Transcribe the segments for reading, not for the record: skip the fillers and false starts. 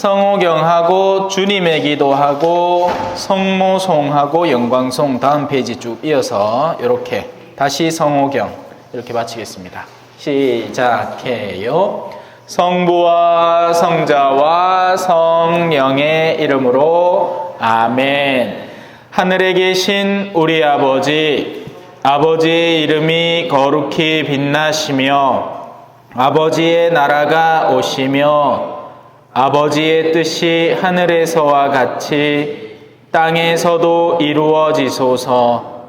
성호경하고 주님의 기도하고 성모송하고 영광송 다음 페이지 쭉 이어서 이렇게 다시 성호경 이렇게 마치겠습니다. 시작해요. 성부와 성자와 성령의 이름으로 아멘. 하늘에 계신 우리 아버지, 아버지의 이름이 거룩히 빛나시며 아버지의 나라가 오시며 아버지의 뜻이 하늘에서와 같이 땅에서도 이루어지소서.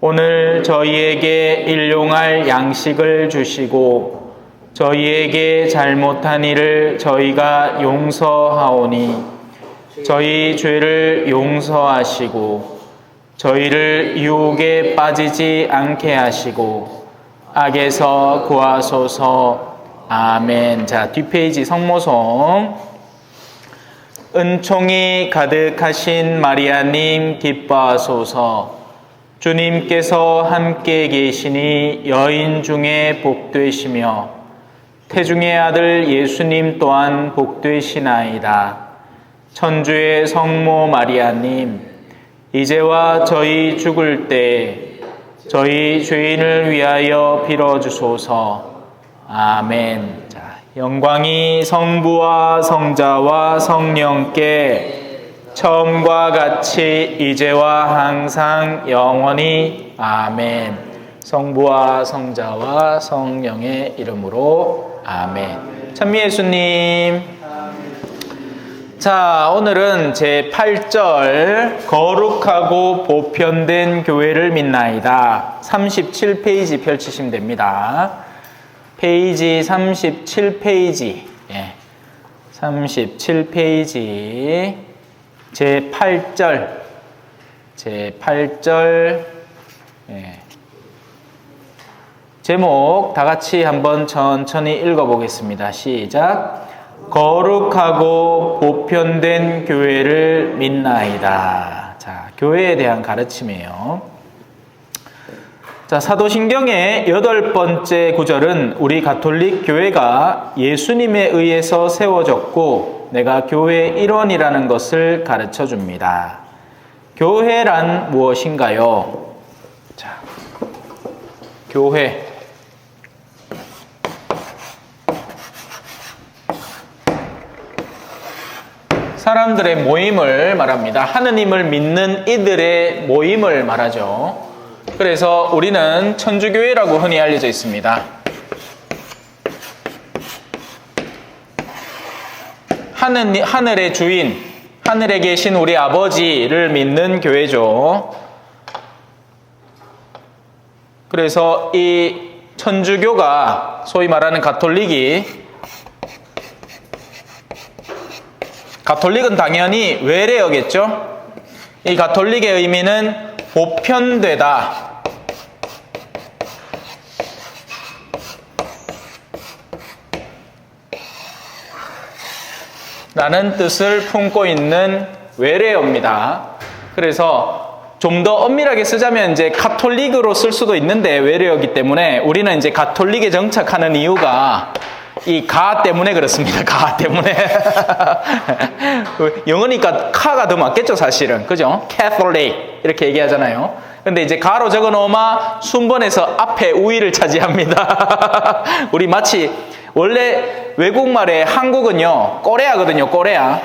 오늘 저희에게 일용할 양식을 주시고 저희에게 잘못한 일을 저희가 용서하오니 저희 죄를 용서하시고 저희를 유혹에 빠지지 않게 하시고 악에서 구하소서. 아멘. 자, 뒷페이지 성모송. 은총이 가득하신 마리아님 기뻐하소서. 주님께서 함께 계시니 여인 중에 복되시며 태중의 아들 예수님 또한 복되시나이다. 천주의 성모 마리아님, 이제와 저희 죽을 때 저희 죄인을 위하여 빌어주소서. 아멘. 자, 영광이 성부와 성자와 성령께 처음과 같이 이제와 항상 영원히 아멘. 성부와 성자와 성령의 이름으로 아멘. 찬미 예수님. 자, 오늘은 제8절 거룩하고 보편된 교회를 믿나이다. 37페이지 펼치시면 됩니다. 페이지 37페이지. 예. 37페이지 제8절 예. 제목 다 같이 한번 천천히 읽어보겠습니다. 시작. 거룩하고 보편된 교회를 믿나이다. 자, 교회에 대한 가르침이에요. 자, 사도신경의 8번째 구절은 우리 가톨릭 교회가 예수님에 의해서 세워졌고 내가 교회의 일원이라는 것을 가르쳐 줍니다. 교회란 무엇인가요? 자, 교회. 사람들의 모임을 말합니다. 하느님을 믿는 이들의 모임을 말하죠. 그래서 우리는 천주교회라고 흔히 알려져 있습니다. 하늘의 주인, 하늘에 계신 우리 아버지를 믿는 교회죠. 그래서 이 천주교가 소위 말하는 가톨릭은 당연히 외래어겠죠. 이 가톨릭의 의미는 보편되다. 라는 뜻을 품고 있는 외래어입니다. 그래서 좀 더 엄밀하게 쓰자면 이제 카톨릭으로 쓸 수도 있는데 외래어이기 때문에 우리는 이제 가톨릭에 정착하는 이유가 이 가 때문에 그렇습니다. 가 때문에. 영어니까 카가 더 맞겠죠, 사실은. 그죠? Catholic 이렇게 얘기하잖아요. 근데 이제 가로 적어 놓으면 순번에서 앞에 우위를 차지합니다. 우리 마치 원래 외국말의 한국은요, 꼬레아거든요, 꼬레아.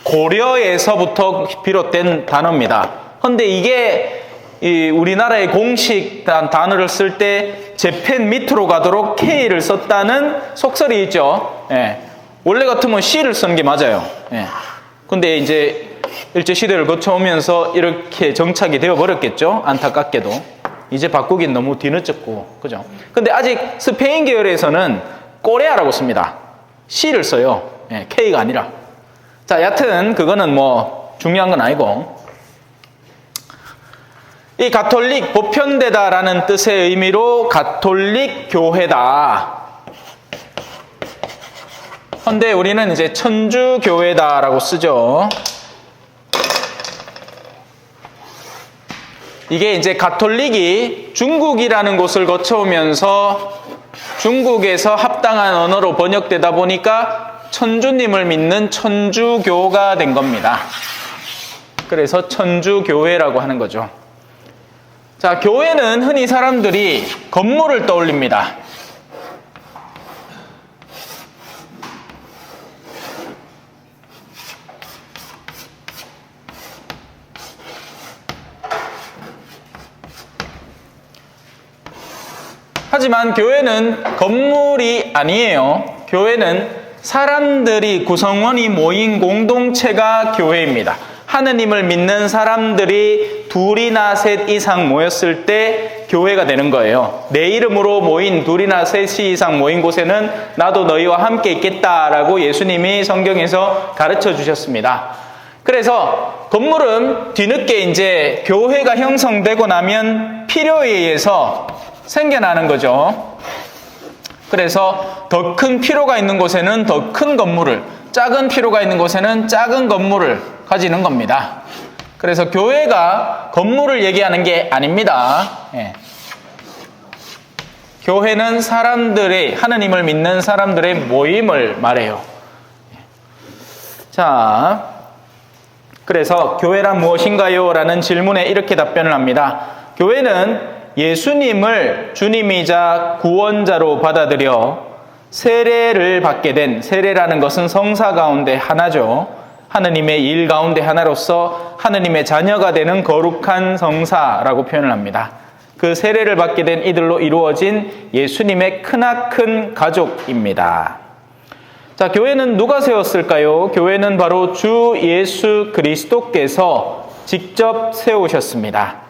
고려에서부터 비롯된 단어입니다. 근데 이게 이 우리나라의 공식 단어를 쓸 때 재팬 밑으로 가도록 K를 썼다는 속설이 있죠. 예. 원래 같으면 C를 쓰는 게 맞아요. 예. 근데 이제 일제시대를 거쳐오면서 이렇게 정착이 되어버렸겠죠. 안타깝게도. 이제 바꾸긴 너무 뒤늦었고, 그죠? 근데 아직 스페인 계열에서는 꼬레아라고 씁니다. C를 써요. 예, K가 아니라. 자, 여튼 그거는 뭐 중요한 건 아니고. 이 가톨릭, 보편되다라는 뜻의 의미로 가톨릭 교회다. 근데 우리는 이제 천주교회다라고 쓰죠. 이게 이제 가톨릭이 중국이라는 곳을 거쳐오면서 중국에서 합당한 언어로 번역되다 보니까 천주님을 믿는 천주교가 된 겁니다. 그래서 천주교회라고 하는 거죠. 자, 교회는 흔히 사람들이 건물을 떠올립니다. 하지만 교회는 건물이 아니에요. 교회는 사람들이 구성원이 모인 공동체가 교회입니다. 하느님을 믿는 사람들이 둘이나 셋 이상 모였을 때 교회가 되는 거예요. 내 이름으로 모인 둘이나 셋이 이상 모인 곳에는 나도 너희와 함께 있겠다라고 예수님이 성경에서 가르쳐 주셨습니다. 그래서 건물은 뒤늦게 이제 교회가 형성되고 나면 필요에 의해서 생겨나는 거죠. 그래서 더 큰 필요가 있는 곳에는 더 큰 건물을, 작은 필요가 있는 곳에는 작은 건물을 가지는 겁니다. 그래서 교회가 건물을 얘기하는 게 아닙니다. 예. 교회는 사람들의, 하느님을 믿는 사람들의 모임을 말해요. 자, 그래서 교회란 무엇인가요? 라는 질문에 이렇게 답변을 합니다. 교회는 예수님을 주님이자 구원자로 받아들여 세례를 받게 된, 세례라는 것은 성사 가운데 하나죠. 하느님의 일 가운데 하나로서 하느님의 자녀가 되는 거룩한 성사라고 표현을 합니다. 그 세례를 받게 된 이들로 이루어진 예수님의 크나큰 가족입니다. 자, 교회는 누가 세웠을까요? 교회는 바로 주 예수 그리스도께서 직접 세우셨습니다.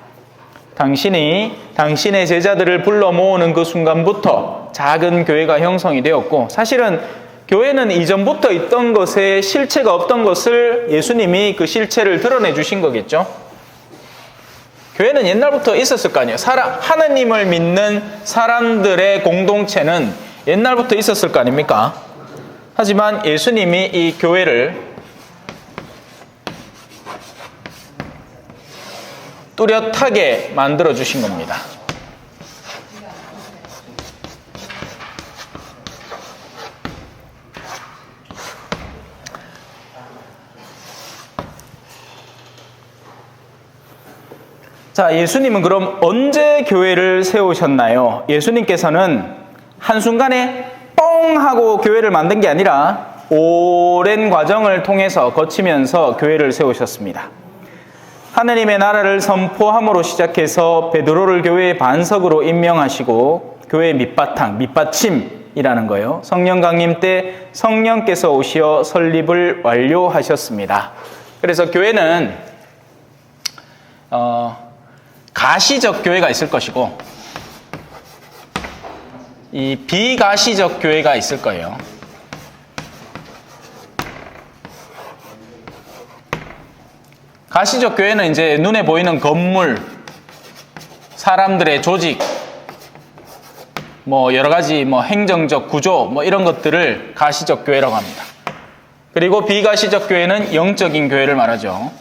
당신이 당신의 제자들을 불러 모으는 그 순간부터 작은 교회가 형성이 되었고, 사실은 교회는 이전부터 있던 것에 실체가 없던 것을 예수님이 그 실체를 드러내 주신 거겠죠. 교회는 옛날부터 있었을 거 아니에요. 하느님을 믿는 사람들의 공동체는 옛날부터 있었을 거 아닙니까? 하지만 예수님이 이 교회를 뚜렷하게 만들어 주신 겁니다. 자, 예수님은 그럼 언제 교회를 세우셨나요? 예수님께서는 한순간에 뻥 하고 교회를 만든 게 아니라 오랜 과정을 통해서 거치면서 교회를 세우셨습니다. 하느님의 나라를 선포함으로 시작해서 베드로를 교회의 반석으로 임명하시고, 교회의 밑바탕, 밑받침이라는 거예요. 성령 강림 때 성령께서 오시어 설립을 완료하셨습니다. 그래서 교회는 가시적 교회가 있을 것이고, 이 비가시적 교회가 있을 거예요. 가시적 교회는 이제 눈에 보이는 건물, 사람들의 조직, 뭐 여러 가지 뭐 행정적 구조, 뭐 이런 것들을 가시적 교회라고 합니다. 그리고 비가시적 교회는 영적인 교회를 말하죠.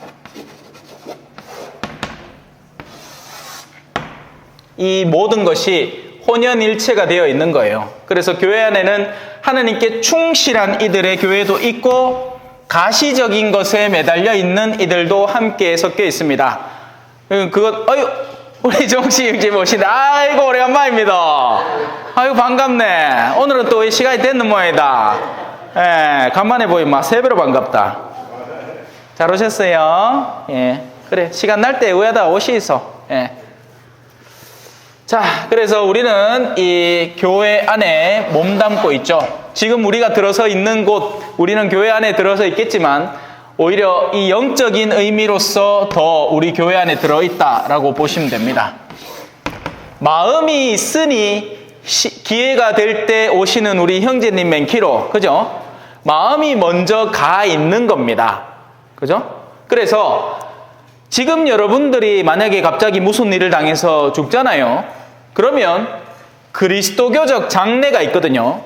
이 모든 것이 혼연일체가 되어 있는 거예요. 그래서 교회 안에는 하느님께 충실한 이들의 교회도 있고, 가시적인 것에 매달려 있는 이들도 함께 섞여 있습니다. 우리 정식 형님 오신다. 아이고, 오래간만입니다. 아이고, 반갑네. 오늘은 또 시간이 됐는 모양이다. 예, 간만에 보이면 세배로 반갑다. 잘 오셨어요? 예. 그래, 시간 날 때 의하다 오시소. 예. 자, 그래서 우리는 이 교회 안에 몸담고 있죠. 지금 우리가 들어서 있는 곳, 우리는 교회 안에 들어서 있겠지만 오히려 이 영적인 의미로서 더 우리 교회 안에 들어있다라고 보시면 됩니다. 마음이 있으니 기회가 될 때 오시는 우리 형제님 맨키로, 그죠? 마음이 먼저 가 있는 겁니다. 그죠? 그래서 지금 여러분들이 만약에 갑자기 무슨 일을 당해서 죽잖아요. 그러면 그리스도교적 장례가 있거든요.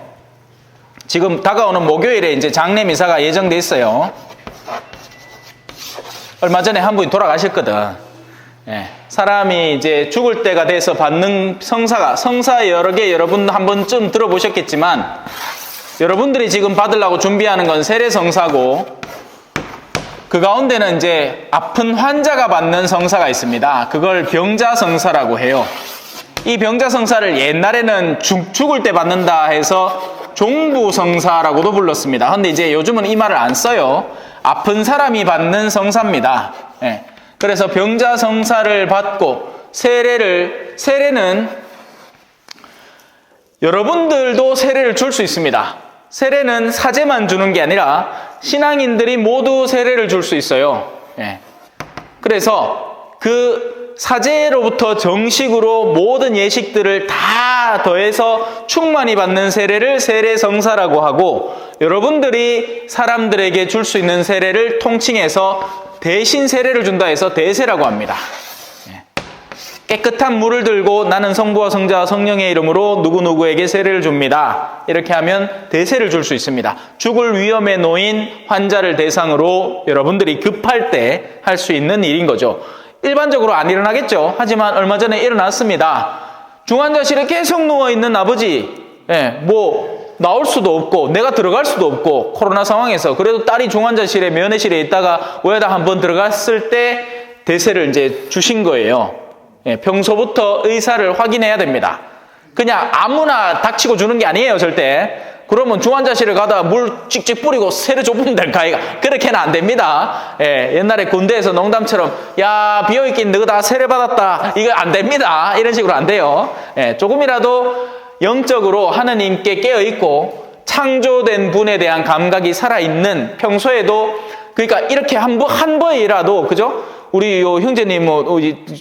지금 다가오는 목요일에 이제 장례 미사가 예정돼 있어요. 얼마 전에 한 분이 돌아가셨거든. 사람이 이제 죽을 때가 돼서 받는 성사 여러 개 여러분 한 번쯤 들어보셨겠지만, 여러분들이 지금 받으려고 준비하는 건 세례성사고, 그 가운데는 이제 아픈 환자가 받는 성사가 있습니다. 그걸 병자성사라고 해요. 이 병자성사를 옛날에는 죽을 때 받는다 해서 종부성사라고도 불렀습니다. 근데 이제 요즘은 이 말을 안 써요. 아픈 사람이 받는 성사입니다. 그래서 병자성사를 받고 세례는 여러분들도 세례를 줄 수 있습니다. 세례는 사제만 주는 게 아니라 신앙인들이 모두 세례를 줄 수 있어요. 그래서 그 사제로부터 정식으로 모든 예식들을 다 더해서 충만히 받는 세례를 세례성사라고 하고, 여러분들이 사람들에게 줄 수 있는 세례를 통칭해서 대신 세례를 준다 해서 대세라고 합니다. 깨끗한 물을 들고 나는 성부와 성자와 성령의 이름으로 누구누구에게 세례를 줍니다. 이렇게 하면 대세를 줄 수 있습니다. 죽을 위험에 놓인 환자를 대상으로 여러분들이 급할 때 할 수 있는 일인 거죠. 일반적으로 안 일어나겠죠. 하지만 얼마 전에 일어났습니다. 중환자실에 계속 누워있는 아버지, 나올 수도 없고 내가 들어갈 수도 없고 코로나 상황에서 그래도 딸이 중환자실에 면회실에 있다가 오야다 한번 들어갔을 때 대세를 이제 주신 거예요. 평소부터 의사를 확인해야 됩니다. 그냥 아무나 닥치고 주는 게 아니에요, 절대. 그러면 중환자실에 가다가 물 찍찍 뿌리고 세례 좁으면 될까? 그렇게는 안 됩니다. 옛날에 군대에서 농담처럼 야, 비어있긴 너가 다 세례 받았다. 이거 안 됩니다. 이런 식으로 안 돼요. 조금이라도 영적으로 하느님께 깨어있고 창조된 분에 대한 감각이 살아있는, 평소에도 그러니까 이렇게 한 번이라도, 그죠? 우리 요 형제님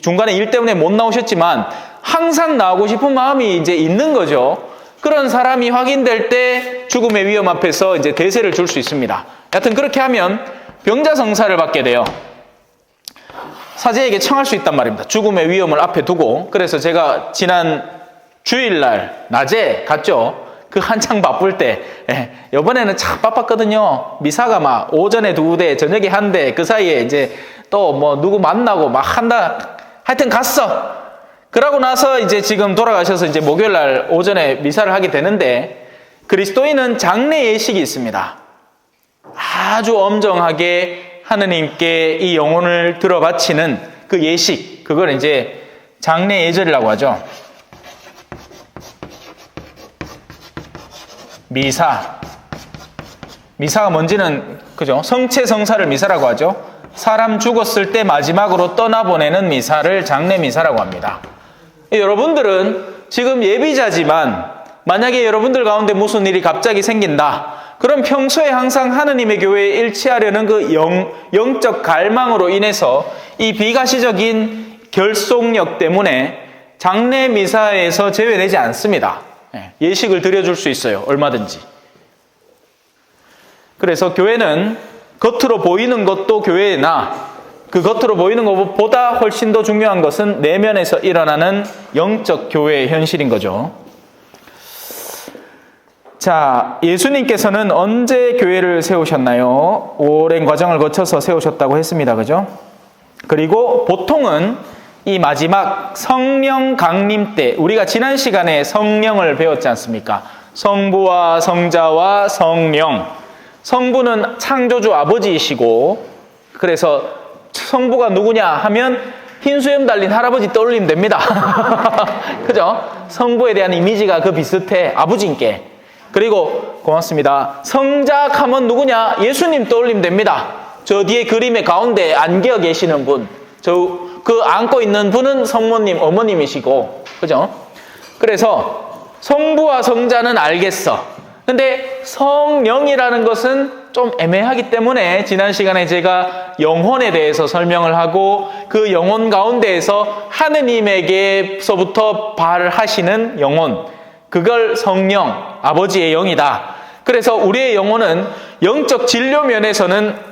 중간에 일 때문에 못 나오셨지만 항상 나오고 싶은 마음이 이제 있는 거죠. 그런 사람이 확인될 때 죽음의 위험 앞에서 이제 대세를 줄 수 있습니다. 여하튼 그렇게 하면 병자성사를 받게 돼요. 사제에게 청할 수 있단 말입니다. 죽음의 위험을 앞에 두고. 그래서 제가 지난 주일날 낮에 갔죠. 그 한창 바쁠 때. 이번에는 참 바빴거든요. 미사가 막 오전에 2대, 저녁에 1대, 그 사이에 이제 또 뭐 누구 만나고 막 한다. 하여튼 갔어. 그러고 나서 이제 지금 돌아가셔서 이제 목요일날 오전에 미사를 하게 되는데, 그리스도인은 장례 예식이 있습니다. 아주 엄정하게 하느님께 이 영혼을 들어 바치는 그 예식, 그걸 이제 장례 예절이라고 하죠. 미사가 뭔지는, 그죠? 성체성사를 미사라고 하죠. 사람 죽었을 때 마지막으로 떠나보내는 미사를 장례 미사라고 합니다. 여러분들은 지금 예비자지만 만약에 여러분들 가운데 무슨 일이 갑자기 생긴다. 그럼 평소에 항상 하느님의 교회에 일치하려는 그 영적 갈망으로 인해서 이 비가시적인 결속력 때문에 장례 미사에서 제외되지 않습니다. 예식을 드려줄 수 있어요. 얼마든지. 그래서 교회는 겉으로 보이는 것도 교회나 그 겉으로 보이는 것보다 훨씬 더 중요한 것은 내면에서 일어나는 영적 교회의 현실인 거죠. 자, 예수님께서는 언제 교회를 세우셨나요? 오랜 과정을 거쳐서 세우셨다고 했습니다. 그죠? 그리고 보통은 이 마지막 성령 강림 때, 우리가 지난 시간에 성령을 배웠지 않습니까? 성부와 성자와 성령. 성부는 창조주 아버지이시고, 그래서 성부가 누구냐 하면 흰 수염 달린 할아버지 떠올리면 됩니다. 그죠? 성부에 대한 이미지가 그 비슷해. 아버지께. 그리고 고맙습니다. 성자하면 누구냐? 예수님 떠올리면 됩니다. 저 뒤에 그림의 가운데 안겨 계시는 분. 그 안고 있는 분은 성모님, 어머님이시고. 그죠? 그래서 성부와 성자는 알겠어. 근데 성령이라는 것은 좀 애매하기 때문에 지난 시간에 제가 영혼에 대해서 설명을 하고, 그 영혼 가운데에서 하느님에게서부터 발하시는 영혼, 그걸 성령, 아버지의 영이다. 그래서 우리의 영혼은 영적 진료 면에서는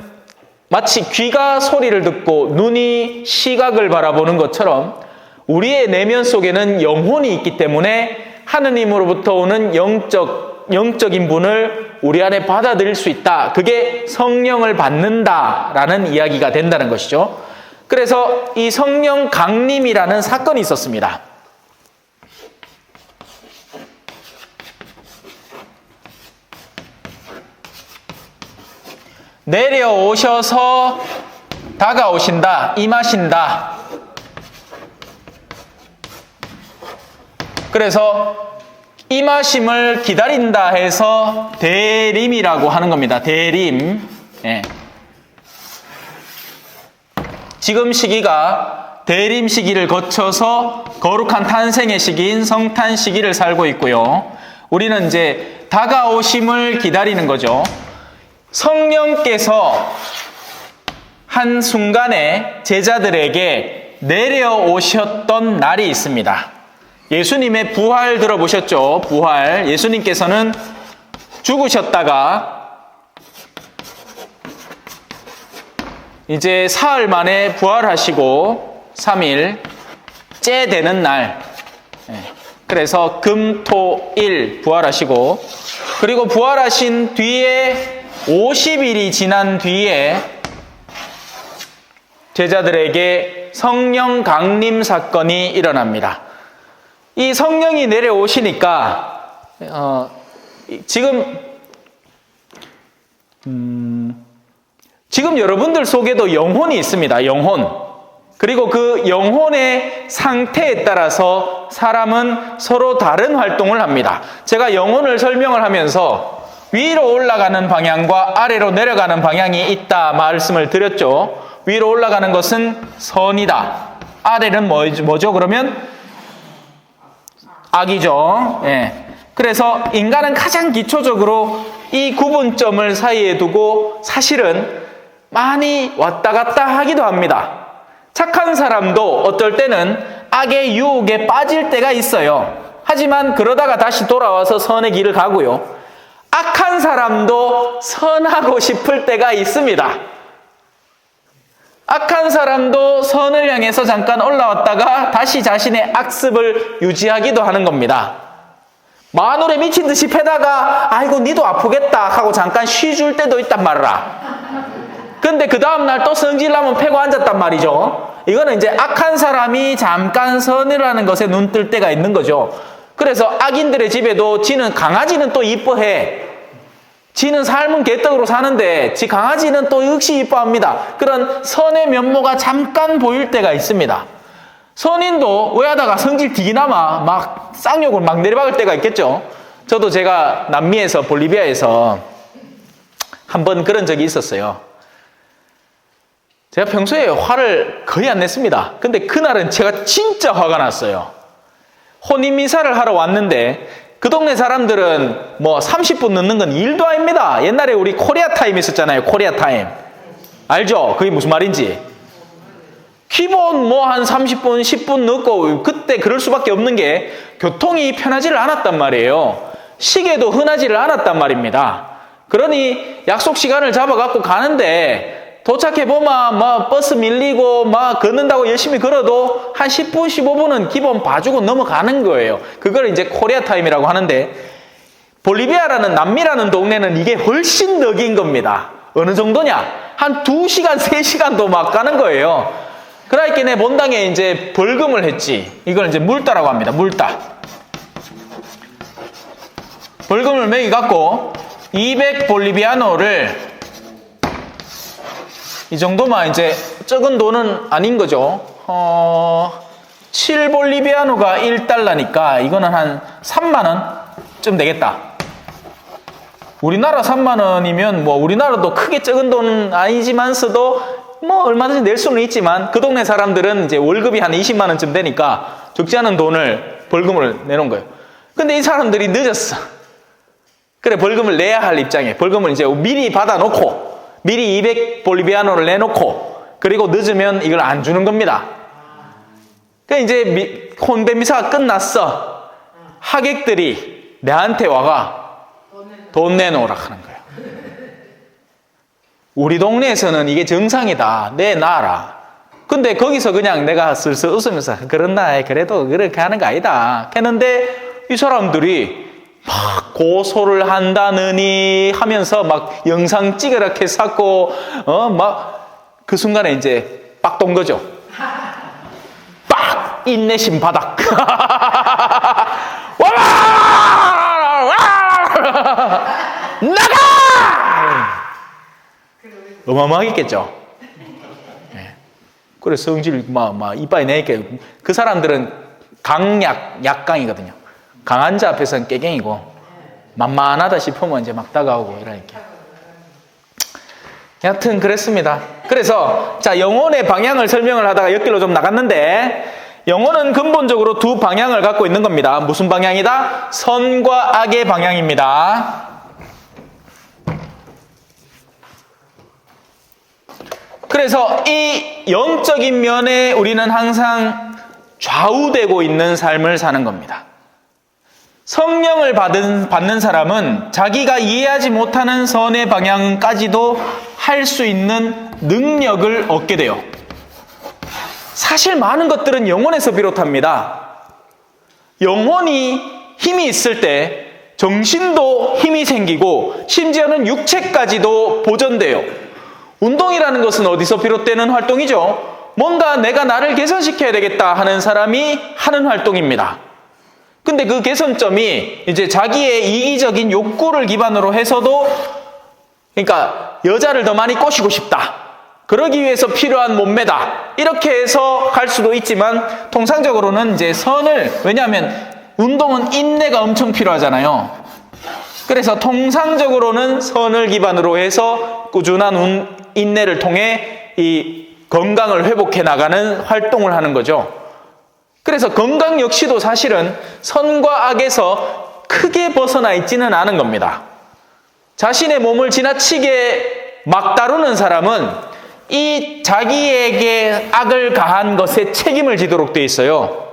마치 귀가 소리를 듣고 눈이 시각을 바라보는 것처럼 우리의 내면 속에는 영혼이 있기 때문에 하느님으로부터 오는 영적인 분을 우리 안에 받아들일 수 있다. 그게 성령을 받는다라는 이야기가 된다는 것이죠. 그래서 이 성령 강림이라는 사건이 있었습니다. 내려오셔서 다가오신다, 임하신다. 그래서 임하심을 기다린다 해서 대림이라고 하는 겁니다. 대림. 예. 지금 시기가 대림 시기를 거쳐서 거룩한 탄생의 시기인 성탄 시기를 살고 있고요. 우리는 이제 다가오심을 기다리는 거죠. 성령께서 한순간에 제자들에게 내려오셨던 날이 있습니다. 예수님의 부활 들어보셨죠? 부활. 예수님께서는 죽으셨다가 이제 사흘 만에 부활하시고 3일째 되는 날. 그래서 금, 토, 일 부활하시고, 그리고 부활하신 뒤에 50일이 지난 뒤에 제자들에게 성령 강림 사건이 일어납니다. 이 성령이 내려오시니까 지금 여러분들 속에도 영혼이 있습니다. 영혼. 그리고 그 영혼의 상태에 따라서 사람은 서로 다른 활동을 합니다. 제가 영혼을 설명을 하면서 위로 올라가는 방향과 아래로 내려가는 방향이 있다 말씀을 드렸죠. 위로 올라가는 것은 선이다. 아래는 뭐죠? 그러면 악이죠. 예. 그래서 인간은 가장 기초적으로 이 구분점을 사이에 두고 사실은 많이 왔다 갔다 하기도 합니다. 착한 사람도 어떨 때는 악의 유혹에 빠질 때가 있어요. 하지만 그러다가 다시 돌아와서 선의 길을 가고요. 악한 사람도 선하고 싶을 때가 있습니다. 악한 사람도 선을 향해서 잠깐 올라왔다가 다시 자신의 악습을 유지하기도 하는 겁니다. 마누에 미친 듯이 패다가 아이고 니도 아프겠다 하고 잠깐 쉬줄 때도 있단 말이라. 근데 그 다음날 또 성질나면 패고 앉았단 말이죠. 이거는 이제 악한 사람이 잠깐 선이라는 것에 눈 뜰 때가 있는 거죠. 그래서 악인들의 집에도 지는 강아지는 또 이뻐해. 지는 삶은 개떡으로 사는데 지 강아지는 또 역시 이뻐합니다. 그런 선의 면모가 잠깐 보일 때가 있습니다. 선인도 왜하다가 성질 디기나마 막 쌍욕을 막 내려박을 때가 있겠죠. 저도 제가 남미에서 볼리비아에서 한번 그런 적이 있었어요. 제가 평소에 화를 거의 안 냈습니다. 근데 그날은 제가 진짜 화가 났어요. 혼인미사를 하러 왔는데 그 동네 사람들은 뭐 30분 늦는 건 일도 아닙니다. 옛날에 우리 코리아 타임 있었잖아요. 코리아 타임. 알죠? 그게 무슨 말인지. 기본 뭐 한 30분, 10분 늦고 그때 그럴 수밖에 없는 게 교통이 편하지를 않았단 말이에요. 시계도 흔하지를 않았단 말입니다. 그러니 약속 시간을 잡아갖고 가는데 도착해보면 뭐 버스 밀리고 막 걷는다고 열심히 걸어도 한 10분, 15분은 기본 봐주고 넘어가는 거예요. 그걸 이제 코리아 타임이라고 하는데 볼리비아라는 남미라는 동네는 이게 훨씬 더 긴 겁니다. 어느 정도냐? 한 2시간, 3시간도 막 가는 거예요. 그러니까 내 본당에 이제 벌금을 했지. 이걸 이제 물따라고 합니다. 물따. 벌금을 매기갖고 200 볼리비아노를 이 정도만 이제 적은 돈은 아닌 거죠. 7 볼리비아노가 1달러니까 이거는 한 3만 원쯤 되겠다. 우리나라 3만 원이면 뭐 우리나라도 크게 적은 돈은 아니지만서도 뭐 얼마든지 낼 수는 있지만 그 동네 사람들은 이제 월급이 한 20만 원쯤 되니까 적지 않은 돈을 벌금을 내놓은 거예요. 근데 이 사람들이 늦었어. 그래 벌금을 내야 할 입장에 벌금을 이제 미리 받아놓고 미리 200 볼리비아노를 내놓고 그리고 늦으면 이걸 안 주는 겁니다. 그러니까 이제 혼배 미사가 끝났어. 하객들이 내한테 와가 돈 내놓으라 하는 거예요. 우리 동네에서는 이게 정상이다. 내놔라. 근데 거기서 그냥 내가 슬슬 웃으면서 그런다. 그래도 그렇게 하는 거 아니다. 했는데 이 사람들이 막 고소를 한다느니 하면서 막 영상 찍으라 해서 막 그 순간에 이제 빡 돈 거죠. 빡! 인내심 바닥. 와! 나가! 어마어마하겠죠. 네. 그래서 성질 막 이빨이 내니까 그 사람들은 약강이거든요. 강한 자 앞에서는 깨갱이고 만만하다 싶으면 이제 막 다가오고 이러니까. 여하튼 그랬습니다. 그래서 자, 영혼의 방향을 설명을 하다가 옆길로 좀 나갔는데, 영혼은 근본적으로 두 방향을 갖고 있는 겁니다. 무슨 방향이다? 선과 악의 방향입니다. 그래서 이 영적인 면에 우리는 항상 좌우되고 있는 삶을 사는 겁니다. 성령을 받는 사람은 자기가 이해하지 못하는 선의 방향까지도 할 수 있는 능력을 얻게 돼요. 사실 많은 것들은 영혼에서 비롯합니다. 영혼이 힘이 있을 때 정신도 힘이 생기고 심지어는 육체까지도 보존돼요. 운동이라는 것은 어디서 비롯되는 활동이죠? 뭔가 내가 나를 개선시켜야 되겠다 하는 사람이 하는 활동입니다. 근데 그 개선점이 이제 자기의 이기적인 욕구를 기반으로 해서도, 그러니까 여자를 더 많이 꼬시고 싶다, 그러기 위해서 필요한 몸매다, 이렇게 해서 갈 수도 있지만, 통상적으로는 이제 선을, 왜냐하면 운동은 인내가 엄청 필요하잖아요. 그래서 통상적으로는 선을 기반으로 해서 꾸준한 인내를 통해 이 건강을 회복해 나가는 활동을 하는 거죠. 그래서 건강 역시도 사실은 선과 악에서 크게 벗어나 있지는 않은 겁니다. 자신의 몸을 지나치게 막 다루는 사람은 이 자기에게 악을 가한 것에 책임을 지도록 돼 있어요.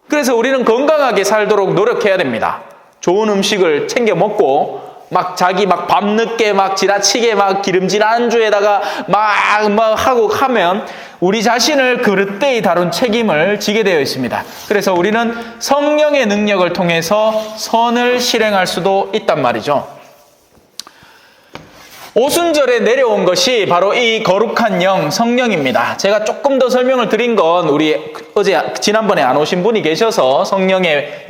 그래서 우리는 건강하게 살도록 노력해야 됩니다. 좋은 음식을 챙겨 먹고, 자기 밤늦게 지나치게 기름진 안주에다가 하고 하면 우리 자신을 그릇되이 다룬 책임을 지게 되어 있습니다. 그래서 우리는 성령의 능력을 통해서 선을 실행할 수도 있단 말이죠. 오순절에 내려온 것이 바로 이 거룩한 영, 성령입니다. 제가 조금 더 설명을 드린 건 우리 지난번에 안 오신 분이 계셔서 성령의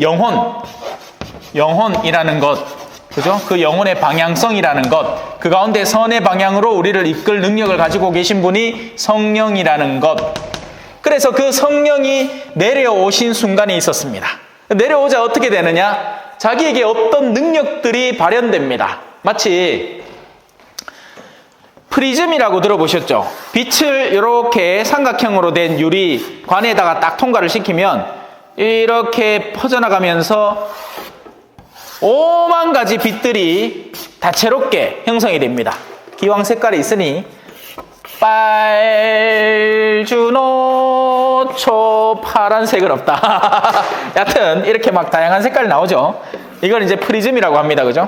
영혼이라는 것, 그죠? 그 영혼의 방향성이라는 것, 그 가운데 선의 방향으로 우리를 이끌 능력을 가지고 계신 분이 성령이라는 것. 그래서 그 성령이 내려오신 순간이 있었습니다. 내려오자 어떻게 되느냐? 자기에게 어떤 능력들이 발현됩니다. 마치 프리즘이라고 들어보셨죠? 빛을 이렇게 삼각형으로 된 유리관에다가 딱 통과를 시키면 이렇게 퍼져나가면서 오만 가지 빛들이 다채롭게 형성이 됩니다. 기왕 색깔이 있으니 빨주노초 파란색은 없다. 여하튼 이렇게 다양한 색깔이 나오죠. 이걸 이제 프리즘이라고 합니다. 그죠?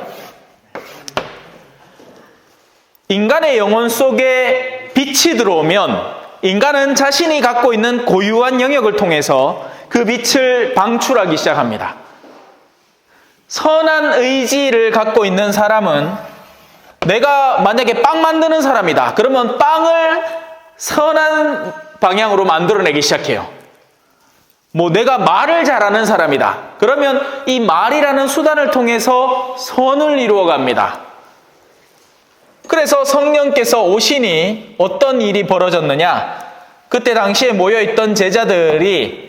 인간의 영혼 속에 빛이 들어오면 인간은 자신이 갖고 있는 고유한 영역을 통해서 그 빛을 방출하기 시작합니다. 선한 의지를 갖고 있는 사람은, 내가 만약에 빵 만드는 사람이다, 그러면 빵을 선한 방향으로 만들어내기 시작해요. 내가 말을 잘하는 사람이다, 그러면 이 말이라는 수단을 통해서 선을 이루어갑니다. 그래서 성령께서 오시니 어떤 일이 벌어졌느냐? 그때 당시에 모여있던 제자들이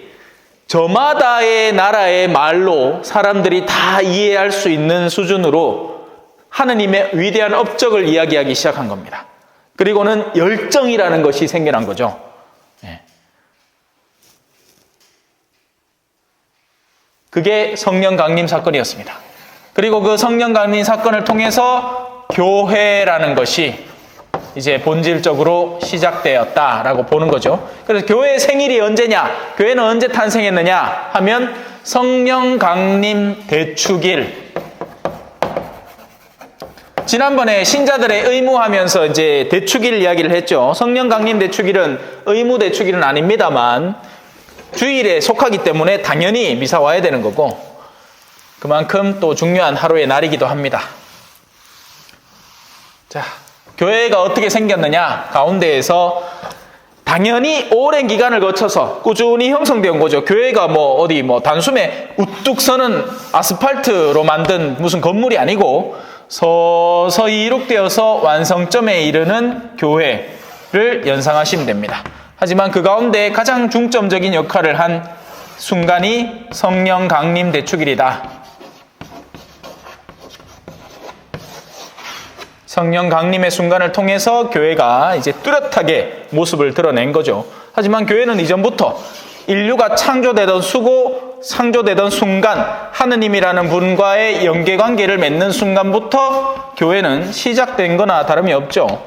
저마다의 나라의 말로 사람들이 다 이해할 수 있는 수준으로 하느님의 위대한 업적을 이야기하기 시작한 겁니다. 그리고는 열정이라는 것이 생겨난 거죠. 그게 성령 강림 사건이었습니다. 그리고 그 성령 강림 사건을 통해서 교회라는 것이 이제 본질적으로 시작되었다라고 보는 거죠. 그래서 교회의 생일이 언제냐? 교회는 언제 탄생했느냐? 하면 성령 강림 대축일. 지난번에 신자들의 의무하면서 이제 대축일 이야기를 했죠. 성령 강림 대축일은 의무 대축일은 아닙니다만 주일에 속하기 때문에 당연히 미사 와야 되는 거고, 그만큼 또 중요한 하루의 날이기도 합니다. 자, 교회가 어떻게 생겼느냐? 가운데에서 당연히 오랜 기간을 거쳐서 꾸준히 형성되어 온 거죠. 교회가 어디 단숨에 우뚝 서는 아스팔트로 만든 무슨 건물이 아니고 서서히 이룩되어서 완성점에 이르는 교회를 연상하시면 됩니다. 하지만 그 가운데 가장 중점적인 역할을 한 순간이 성령 강림 대축일이다. 성령 강림의 순간을 통해서 교회가 이제 뚜렷하게 모습을 드러낸 거죠. 하지만 교회는 이전부터 인류가 창조되던 순간 하느님이라는 분과의 연계관계를 맺는 순간부터 교회는 시작된 거나 다름이 없죠.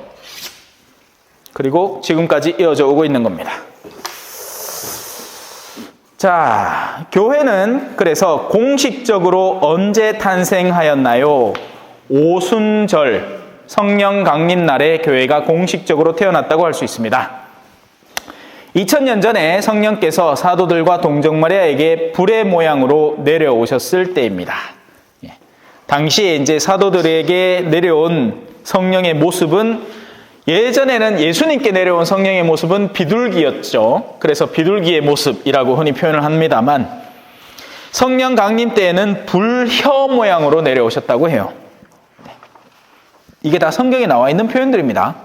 그리고 지금까지 이어져 오고 있는 겁니다. 자, 교회는 그래서 공식적으로 언제 탄생하였나요? 오순절 성령 강림날에 교회가 공식적으로 태어났다고 할 수 있습니다. 2000년 전에 성령께서 사도들과 동정마리아에게 불의 모양으로 내려오셨을 때입니다. 당시에 이제 사도들에게 내려온 성령의 모습은 예전에는 예수님께 내려온 성령의 모습은 비둘기였죠. 그래서 비둘기의 모습이라고 흔히 표현을 합니다만 성령 강림 때에는 불혀 모양으로 내려오셨다고 해요. 이게 다 성경에 나와 있는 표현들입니다.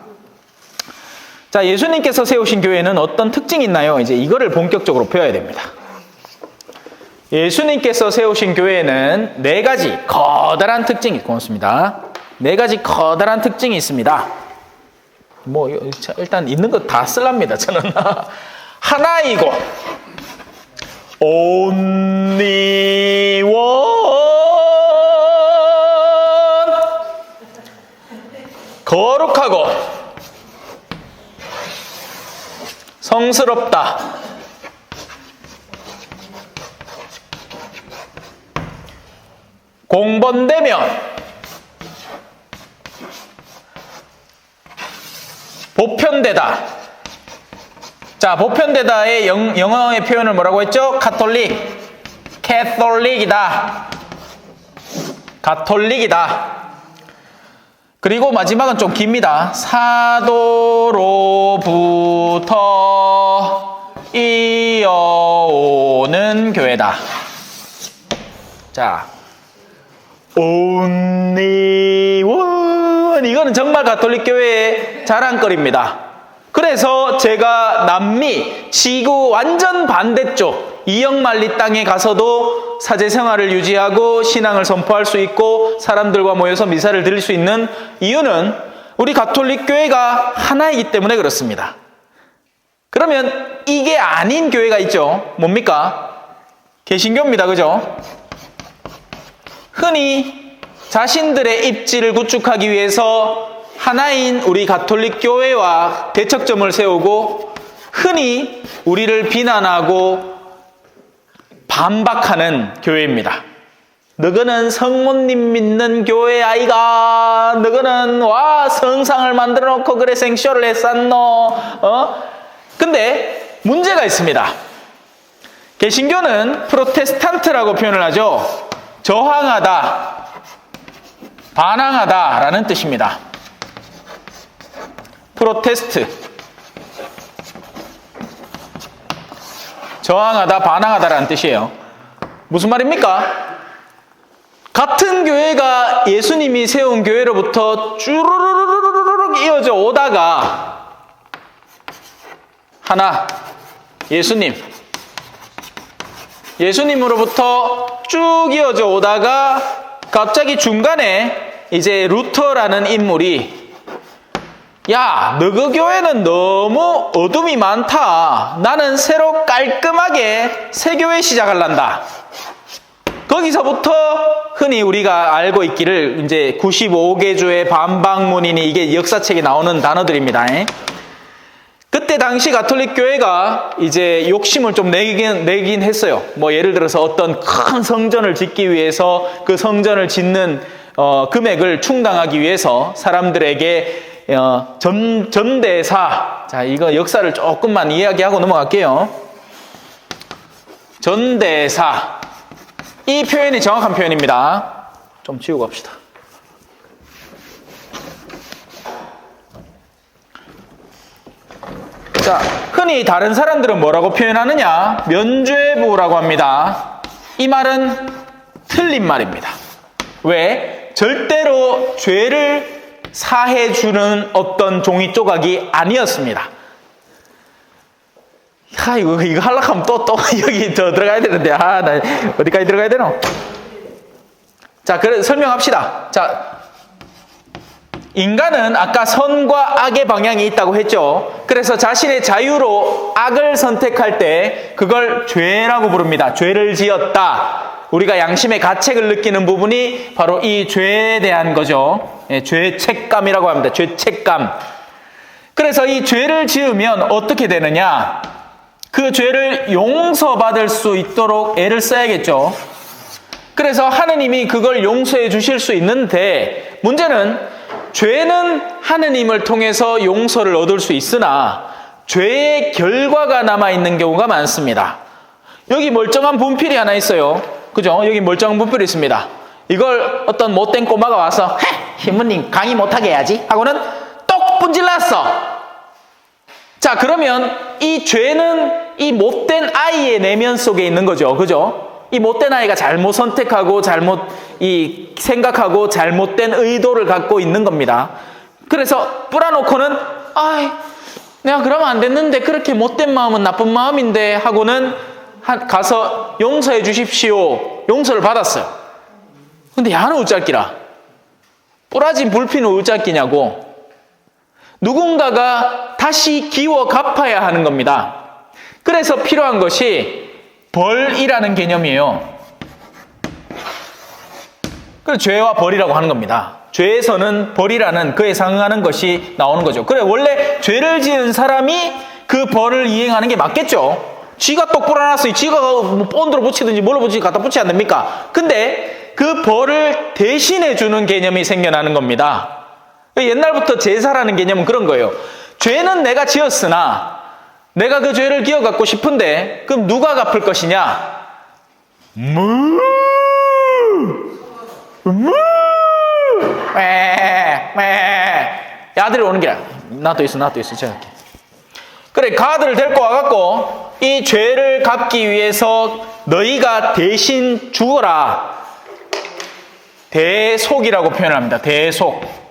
자, 예수님께서 세우신 교회는 어떤 특징이 있나요? 이제 이거를 본격적으로 배워야 됩니다. 예수님께서 세우신 교회는 4가지 커다란 특징이 고맙습니다. 4가지 커다란 특징이 있습니다. 일단 있는 거 다 쓸랍니다. 저는 하나이고 only one 거룩하고 성스럽다. 공번되며 보편되다. 자, 보편되다의 영어의 표현을 뭐라고 했죠? 캐톨릭이다. 가톨릭이다. 그리고 마지막은 좀 깁니다. 사도로부터 이어오는 교회다. 자, only one. 이거는 정말 가톨릭 교회의 자랑거리입니다. 그래서 제가 남미, 지구 완전 반대쪽 이역만리 땅에 가서도 사제생활을 유지하고 신앙을 선포할 수 있고 사람들과 모여서 미사를 드릴 수 있는 이유는 우리 가톨릭 교회가 하나이기 때문에 그렇습니다. 그러면 이게 아닌 교회가 있죠. 뭡니까? 개신교입니다. 그죠? 흔히 자신들의 입지를 구축하기 위해서 하나인 우리 가톨릭 교회와 대척점을 세우고 흔히 우리를 비난하고 반박하는 교회입니다. 너거는 성모님 믿는 교회 아이가, 너거는 성상을 만들어 놓고 그래 생쇼를 했었노. 근데 문제가 있습니다. 개신교는 프로테스탄트라고 표현을 하죠. 저항하다, 반항하다 라는 뜻입니다. 프로테스트, 저항하다, 반항하다라는 뜻이에요. 무슨 말입니까? 같은 교회가 예수님이 세운 교회로부터 쭈르르르르르 이어져 오다가 하나, 예수님으로부터 쭉 이어져 오다가 갑자기 중간에 이제 루터라는 인물이 야, 너그 교회는 너무 어둠이 많다. 나는 새로 깔끔하게 새 교회 시작할란다. 거기서부터 흔히 우리가 알고 있기를 이제 95개조의 반박문이니 이게 역사책에 나오는 단어들입니다. 그때 당시 가톨릭 교회가 이제 욕심을 좀 내긴 했어요. 예를 들어서 어떤 큰 성전을 짓기 위해서 그 성전을 짓는 금액을 충당하기 위해서 사람들에게 전대사, 자, 이거 역사를 조금만 이야기하고 넘어갈게요. 전대사. 이 표현이 정확한 표현입니다. 좀 지우고 갑시다. 자, 흔히 다른 사람들은 뭐라고 표현하느냐? 면죄부라고 합니다. 이 말은 틀린 말입니다. 왜? 절대로 죄를 사해주는 어떤 종이 조각이 아니었습니다. 이거 하려고 하면 또 여기 더 들어가야 되는데, 나 어디까지 들어가야 되노? 자, 그래, 설명합시다. 자, 인간은 아까 선과 악의 방향이 있다고 했죠. 그래서 자신의 자유로 악을 선택할 때 그걸 죄라고 부릅니다. 죄를 지었다. 우리가 양심의 가책을 느끼는 부분이 바로 이 죄에 대한 거죠. 죄책감이라고 합니다. 죄책감. 그래서 이 죄를 지으면 어떻게 되느냐? 그 죄를 용서받을 수 있도록 애를 써야겠죠. 그래서 하느님이 그걸 용서해 주실 수 있는데, 문제는 죄는 하느님을 통해서 용서를 얻을 수 있으나 죄의 결과가 남아있는 경우가 많습니다. 여기 멀쩡한 분필이 하나 있어요. 그죠? 여기 멀쩡한 분필이 있습니다. 이걸 어떤 못된 꼬마가 와서 신부님 강의 못하게 해야지 하고는 똑 분질렀어. 자, 그러면 이 죄는 이 못된 아이의 내면 속에 있는 거죠. 그죠? 이 못된 아이가 잘못 선택하고 잘못 생각하고 잘못된 의도를 갖고 있는 겁니다. 그래서 뿌려놓고는 내가 그러면 안 됐는데, 그렇게 못된 마음은 나쁜 마음인데 하고는 가서 용서해 주십시오. 용서를 받았어요. 근데 야는 어쩔기라? 뿌라진 불피는 어쩔기냐고. 누군가가 다시 기워 갚아야 하는 겁니다. 그래서 필요한 것이 벌이라는 개념이에요. 그래서 죄와 벌이라고 하는 겁니다. 죄에서는 벌이라는 그에 상응하는 것이 나오는 거죠. 그래, 원래 죄를 지은 사람이 그 벌을 이행하는 게 맞겠죠. 쥐가 똑 뿌려놨어요. 쥐가 뭐 본드로 붙이든지 뭘로 붙이든지 갖다 붙이지 않습니까? 근데 그 벌을 대신해 주는 개념이 생겨나는 겁니다. 옛날부터 제사라는 개념은 그런 거예요. 죄는 내가 지었으나 내가 그 죄를 기어갖고 싶은데, 그럼 누가 갚을 것이냐? 아들이 오는 게 나도 있어 제가 할게. 그래, 그 아들을 데리고 와갖고 이 죄를 갚기 위해서 너희가 대신 죽어라. 대속이라고 표현합니다. 대속.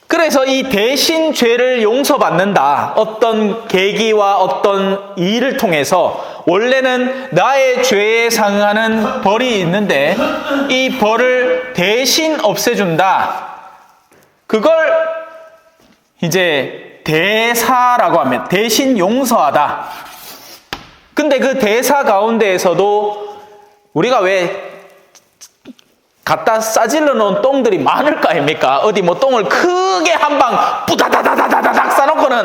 그래서 이 대신 죄를 용서받는다. 어떤 계기와 어떤 일을 통해서 원래는 나의 죄에 상응하는 벌이 있는데 이 벌을 대신 없애준다. 그걸 이제 대사라고 하면 대신 용서하다. 근데 그 대사 가운데에서도 우리가 왜 갖다 싸질러 놓은 똥들이 많을 거 아닙니까? 어디 뭐 똥을 크게 한 방 뿌다다다다다닥 싸놓고는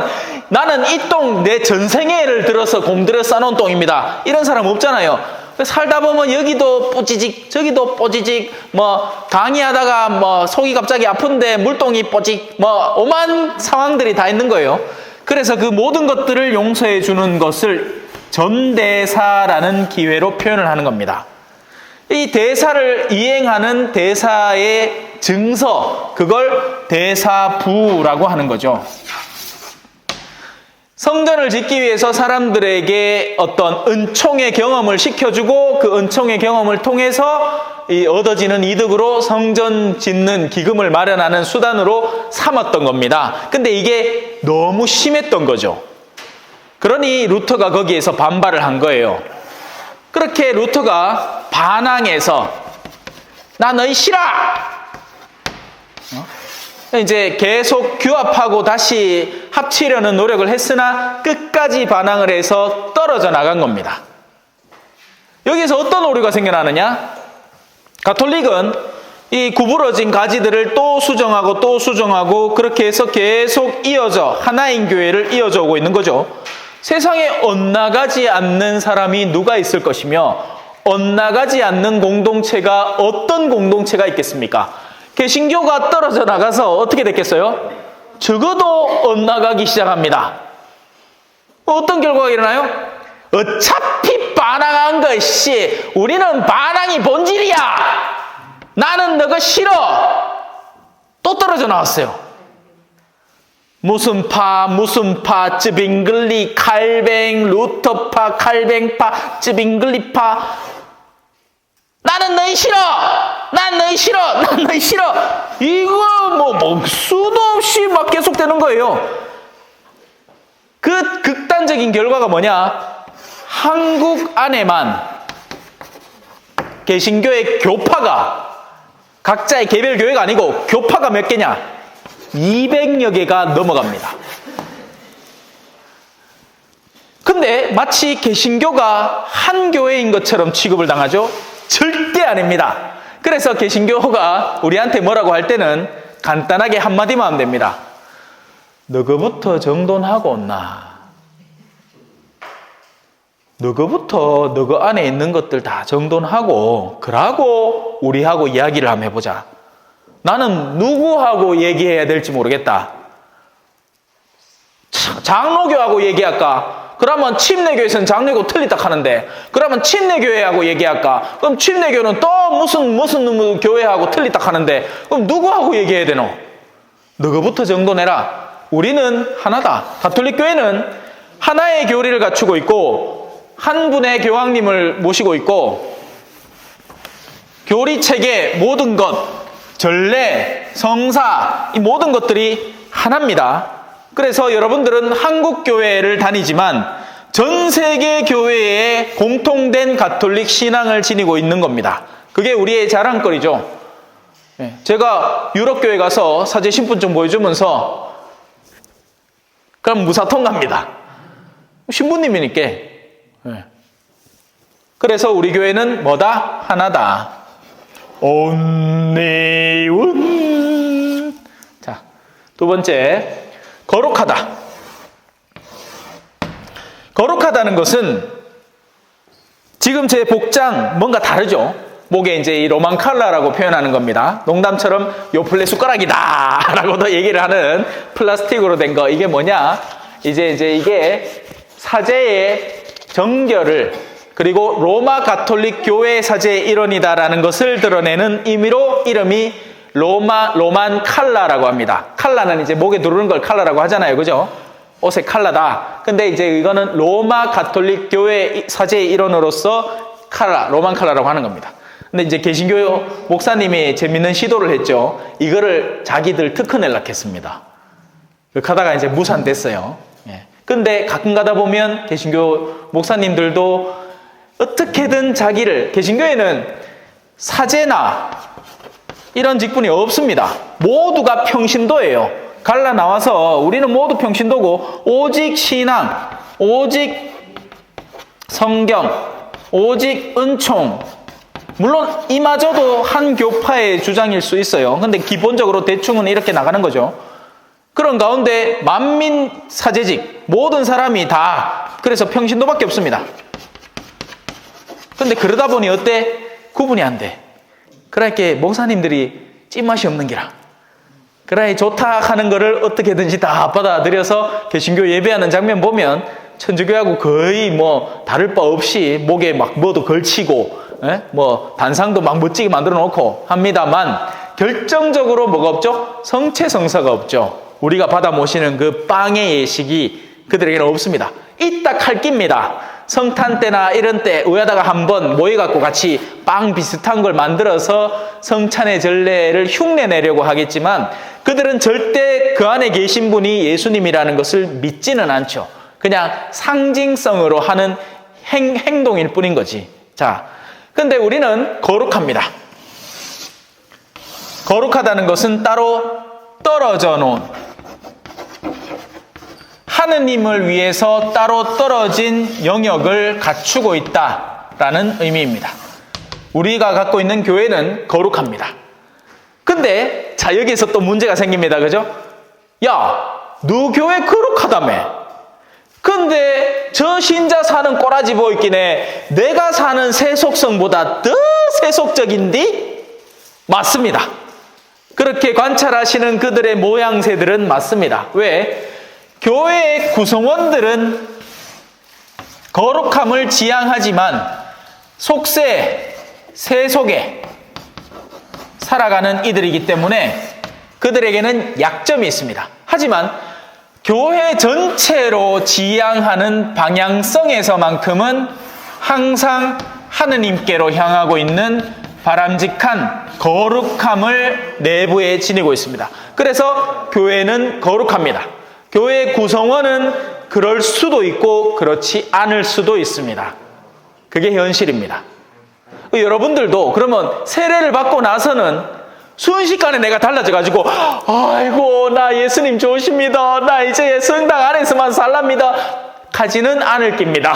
나는 이 똥 내 전생애를 들어서 공들여 싸놓은 똥입니다. 이런 사람 없잖아요. 살다 보면 여기도 뽀지직 저기도 뽀지직 뭐 강의하다가 뭐 속이 갑자기 아픈데 물똥이 뽀직 뭐 오만 상황들이 다 있는 거예요. 그래서 그 모든 것들을 용서해 주는 것을 전대사라는 기회로 표현을 하는 겁니다. 이 대사를 이행하는 대사의 증서, 그걸 대사부라고 하는 거죠. 성전을 짓기 위해서 사람들에게 어떤 은총의 경험을 시켜주고 그 은총의 경험을 통해서 이 얻어지는 이득으로 성전 짓는 기금을 마련하는 수단으로 삼았던 겁니다. 근데 이게 너무 심했던 거죠. 그러니 루터가 거기에서 반발을 한 거예요. 그렇게 루터가 반항해서 나 너희 싫어! 이제 계속 규합하고 다시 합치려는 노력을 했으나 끝까지 반항을 해서 떨어져 나간 겁니다. 여기서 어떤 오류가 생겨나느냐? 가톨릭은 이 구부러진 가지들을 또 수정하고 또 수정하고 그렇게 해서 계속 이어져 하나인 교회를 이어져 오고 있는 거죠. 세상에 엇나가지 않는 사람이 누가 있을 것이며 엇나가지 않는 공동체가 어떤 공동체가 있겠습니까? 개신교가 떨어져 나가서 어떻게 됐겠어요? 적어도 엇나가기 시작합니다. 어떤 결과가 일어나요? 어차피 반항한 것이 우리는 반항이 본질이야. 나는 너가 싫어. 또 떨어져 나왔어요. 무슨 파, 쯔빙글리, 칼뱅, 루터파, 칼뱅파, 쯔빙글리파. 나는 너희 싫어! 난 너희 싫어! 난 너희 싫어! 이거 수도 없이 막 계속되는 거예요. 그 극단적인 결과가 뭐냐? 한국 안에만 개신교의 교파가, 각자의 개별 교회가 아니고 교파가 몇 개냐? 200여 개가 넘어갑니다. 근데 마치 개신교가 한 교회인 것처럼 취급을 당하죠? 절대 아닙니다. 그래서 개신교가 우리한테 뭐라고 할 때는 간단하게 한마디만 하면 됩니다. 너거부터 정돈하고 온나. 너거부터 너거 안에 있는 것들 다 정돈하고 그러고 우리하고 이야기를 한번 해보자. 나는 누구하고 얘기해야 될지 모르겠다. 장로교하고 얘기할까? 그러면 침례교에서는 장로교 틀리다 하는데, 그러면 침례교회하고 얘기할까? 그럼 침례교는 또 무슨 교회하고 틀리다 하는데, 그럼 누구하고 얘기해야 되노? 너거부터 정돈해라. 우리는 하나다. 가톨릭 교회는 하나의 교리를 갖추고 있고 한 분의 교황님을 모시고 있고, 교리 체계 모든 것, 전례, 성사, 이 모든 것들이 하나입니다. 그래서 여러분들은 한국 교회를 다니지만 전 세계 교회에 공통된 가톨릭 신앙을 지니고 있는 겁니다. 그게 우리의 자랑거리죠. 제가 유럽 교회 가서 사제 신분증 보여주면서 그럼 무사통 갑니다. 신부님이니까. 그래서 우리 교회는 뭐다? 하나다. 온리원. 자, 두 번째, 거룩하다. 거룩하다는 것은 지금 제 복장 뭔가 다르죠? 목에 이제 이 로만 칼라라고 표현하는 겁니다. 농담처럼 요플레 숟가락이다 라고도 얘기를 하는 플라스틱으로 된 거. 이게 뭐냐? 이제 이게 사제의 정결을, 그리고 로마 가톨릭 교회 사제의 일원이다라는 것을 드러내는 의미로 이름이 로만 칼라라고 합니다. 칼라는 이제 목에 두르는 걸 칼라라고 하잖아요. 그죠? 옷의 칼라다. 근데 이제 이거는 로마 가톨릭 교회 사제의 일원으로서 로만 칼라라고 하는 겁니다. 근데 이제 개신교 목사님이 재밌는 시도를 했죠. 이거를 자기들 특허내려고 했습니다. 그렇게 하다가 이제 무산됐어요. 근데 가끔 가다 보면 개신교 목사님들도 어떻게든 자기를, 개신교에는 사제나 이런 직분이 없습니다. 모두가 평신도예요. 갈라 나와서 우리는 모두 평신도고, 오직 신앙, 오직 성경, 오직 은총, 물론 이마저도 한 교파의 주장일 수 있어요. 근데 기본적으로 대충은 이렇게 나가는 거죠. 그런 가운데 만민 사제직, 모든 사람이 다 그래서 평신도밖에 없습니다. 근데 그러다 보니 어때? 구분이 안 돼. 그러니까 목사님들이 찐맛이 없는 기라. 그래 좋다 하는 거를 어떻게든지 다 받아들여서 개신교 예배하는 장면 보면 천주교하고 거의 뭐 다를 바 없이 목에 막 뭐도 걸치고 뭐 단상도 막 멋지게 만들어 놓고 합니다만, 결정적으로 뭐가 없죠? 성체성사가 없죠. 우리가 받아 모시는 그 빵의 예식이 그들에게는 없습니다. 이따 칼깁니다. 성탄 때나 이런 때 의하다가 한번 모여갖고 같이 빵 비슷한 걸 만들어서 성찬의 전례를 흉내내려고 하겠지만, 그들은 절대 그 안에 계신 분이 예수님이라는 것을 믿지는 않죠. 그냥 상징성으로 하는 행동일 뿐인 거지. 자, 근데 우리는 거룩합니다. 거룩하다는 것은 따로 떨어져 놓은, 하느님을 위해서 따로 떨어진 영역을 갖추고 있다라는 의미입니다. 우리가 갖고 있는 교회는 거룩합니다. 근데 자, 여기에서 또 문제가 생깁니다. 그죠? 야, 너 교회 거룩하다며. 근데 저 신자 사는 꼬라지 보이기네 내가 사는 세속성보다 더 세속적인디? 맞습니다. 그렇게 관찰하시는 그들의 모양새들은 맞습니다. 왜? 교회의 구성원들은 거룩함을 지향하지만 속세, 세속에 살아가는 이들이기 때문에 그들에게는 약점이 있습니다. 하지만 교회 전체로 지향하는 방향성에서만큼은 항상 하느님께로 향하고 있는 바람직한 거룩함을 내부에 지니고 있습니다. 그래서 교회는 거룩합니다. 교회의 구성원은 그럴 수도 있고 그렇지 않을 수도 있습니다. 그게 현실입니다. 여러분들도 그러면 세례를 받고 나서는 순식간에 내가 달라져가지고 아이고 나 예수님 좋으십니다. 나 이제 성당 안에서만 살랍니다. 가지는 않을 깁니다.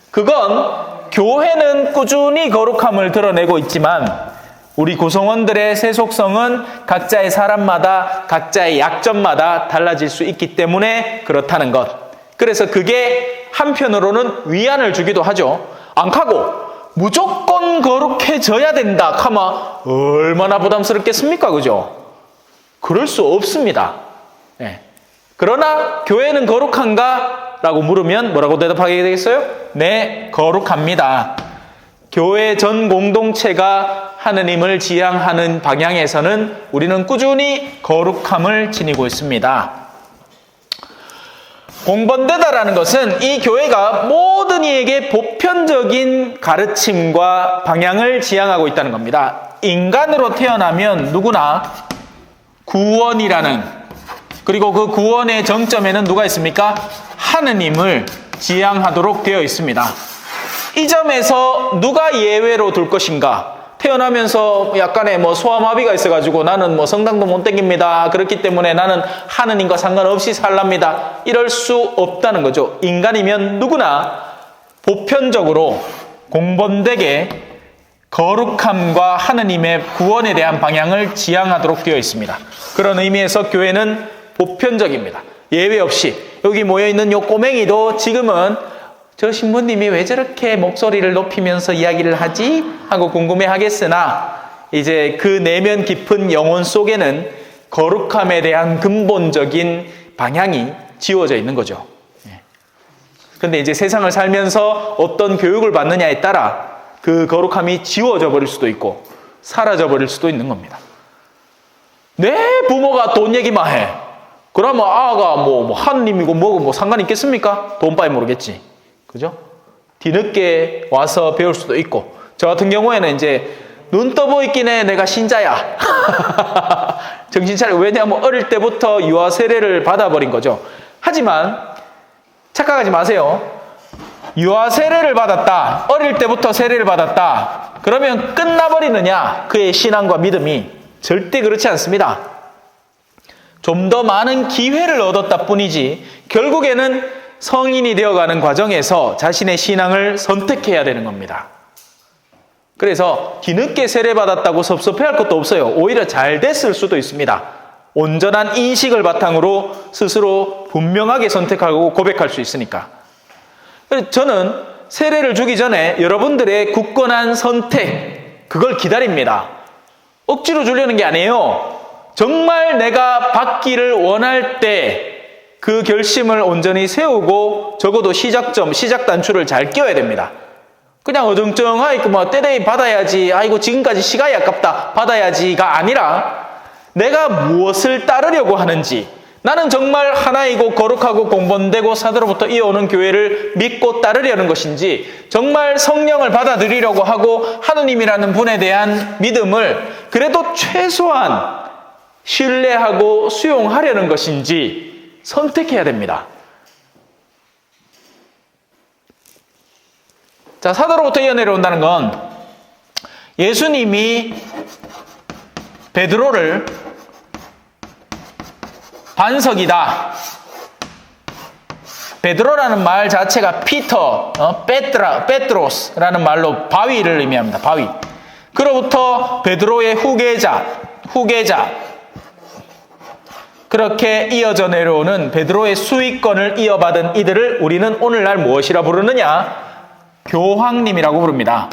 그건 교회는 꾸준히 거룩함을 드러내고 있지만 우리 구성원들의 세속성은 각자의 사람마다 각자의 약점마다 달라질 수 있기 때문에 그렇다는 것. 그래서 그게 한편으로는 위안을 주기도 하죠. 안 하고 무조건 거룩해져야 된다 하면 얼마나 부담스럽겠습니까? 그죠? 그럴 수 없습니다. 네. 그러나 교회는 거룩한가? 라고 물으면 뭐라고 대답하게 되겠어요? 네, 거룩합니다. 교회 전 공동체가 하느님을 지향하는 방향에서는 우리는 꾸준히 거룩함을 지니고 있습니다. 공범되다라는 것은 이 교회가 모든 이에게 보편적인 가르침과 방향을 지향하고 있다는 겁니다. 인간으로 태어나면 누구나 구원이라는, 그리고 그 구원의 정점에는 누가 있습니까? 하느님을 지향하도록 되어 있습니다. 이 점에서 누가 예외로 둘 것인가? 태어나면서 약간의 소아마비가 있어가지고 나는 성당도 못 댕깁니다. 그렇기 때문에 나는 하느님과 상관없이 살랍니다. 이럴 수 없다는 거죠. 인간이면 누구나 보편적으로 공범되게 거룩함과 하느님의 구원에 대한 방향을 지향하도록 되어 있습니다. 그런 의미에서 교회는 보편적입니다. 예외 없이. 여기 모여있는 요 꼬맹이도 지금은 저 신부님이 왜 저렇게 목소리를 높이면서 이야기를 하지? 하고 궁금해 하겠으나 이제 그 내면 깊은 영혼 속에는 거룩함에 대한 근본적인 방향이 지워져 있는 거죠. 그런데 이제 세상을 살면서 어떤 교육을 받느냐에 따라 그 거룩함이 지워져 버릴 수도 있고 사라져 버릴 수도 있는 겁니다. 내 부모가 돈 얘기만 해. 그러면 아가 하느님이고 뭐고 상관 있겠습니까? 돈 빠이 모르겠지. 그죠? 뒤늦게 와서 배울 수도 있고, 저 같은 경우에는 이제 눈 떠보 있긴 해. 내가 신자야. 정신 차려. 왜냐하면 어릴 때부터 유아 세례를 받아버린 거죠. 하지만 착각하지 마세요. 유아 세례를 받았다. 어릴 때부터 세례를 받았다. 그러면 끝나버리느냐? 그의 신앙과 믿음이 절대 그렇지 않습니다. 좀 더 많은 기회를 얻었다 뿐이지 결국에는 성인이 되어가는 과정에서 자신의 신앙을 선택해야 되는 겁니다. 그래서 뒤늦게 세례받았다고 섭섭해할 것도 없어요. 오히려 잘 됐을 수도 있습니다. 온전한 인식을 바탕으로 스스로 분명하게 선택하고 고백할 수 있으니까. 그래서 저는 세례를 주기 전에 여러분들의 굳건한 선택, 그걸 기다립니다. 억지로 주려는 게 아니에요. 정말 내가 받기를 원할 때 그 결심을 온전히 세우고 적어도 시작 단추를 잘 끼워야 됩니다. 그냥 어정쩡하게 때대히 받아야지, 아이고 지금까지 시간이 아깝다, 받아야지가 아니라 내가 무엇을 따르려고 하는지, 나는 정말 하나이고 거룩하고 공범되고 사도로부터 이어오는 교회를 믿고 따르려는 것인지, 정말 성령을 받아들이려고 하고 하느님이라는 분에 대한 믿음을 그래도 최소한 신뢰하고 수용하려는 것인지 선택해야 됩니다. 자, 사도로부터 이어내려온다는 건 예수님이 베드로를 반석이다. 베드로라는 말 자체가 피터, 페트로스라는 말로 바위를 의미합니다. 바위. 그로부터 베드로의 후계자. 그렇게 이어져 내려오는 베드로의 수익권을 이어받은 이들을 우리는 오늘날 무엇이라 부르느냐? 교황님이라고 부릅니다.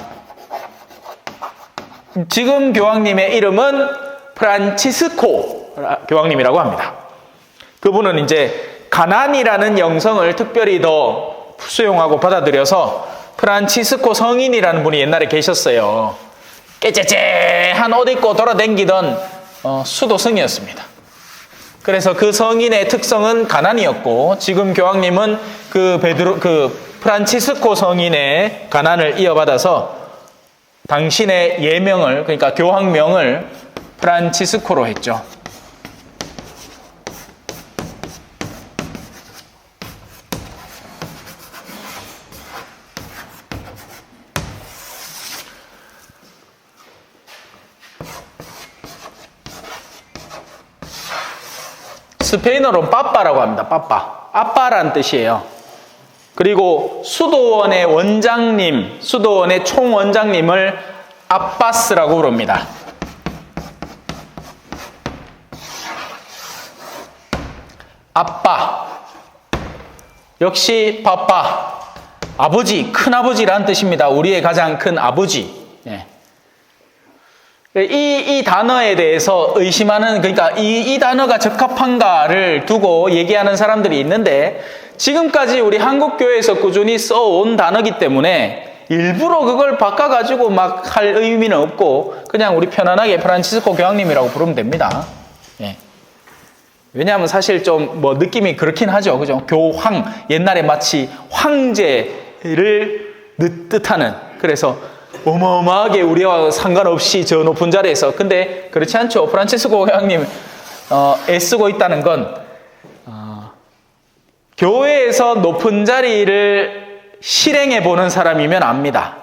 지금 교황님의 이름은 프란치스코 교황님이라고 합니다. 그분은 이제 가난이라는 영성을 특별히 더 수용하고 받아들여서 프란치스코 성인이라는 분이 옛날에 계셨어요. 깨째째한 옷 입고 돌아다니던 수도승이었습니다. 그래서 그 성인의 특성은 가난이었고, 지금 교황님은 그 프란치스코 성인의 가난을 이어받아서 당신의 예명을, 그러니까 교황명을 프란치스코로 했죠. 스페인어로는 빠빠라고 합니다. 빠빠. 아빠라는 뜻이에요. 그리고 수도원의 원장님, 수도원의 총원장님을 아빠스라고 부릅니다. 아빠. 역시 빠빠. 아버지, 큰아버지라는 뜻입니다. 우리의 가장 큰 아버지. 네. 이 단어에 대해서 의심하는, 그러니까 이 단어가 적합한가를 두고 얘기하는 사람들이 있는데, 지금까지 우리 한국교회에서 꾸준히 써온 단어이기 때문에 일부러 그걸 바꿔가지고 막 할 의미는 없고, 그냥 우리 편안하게 프란치스코 교황님이라고 부르면 됩니다. 예. 왜냐하면 사실 좀 뭐 느낌이 그렇긴 하죠. 그죠? 교황, 옛날에 마치 황제를 뜻하는, 그래서 어마어마하게 우리와 상관없이 저 높은 자리에서. 근데 그렇지 않죠. 프란치스코 교황님 애쓰고 있다는 건 교회에서 높은 자리를 실행해 보는 사람이면 압니다.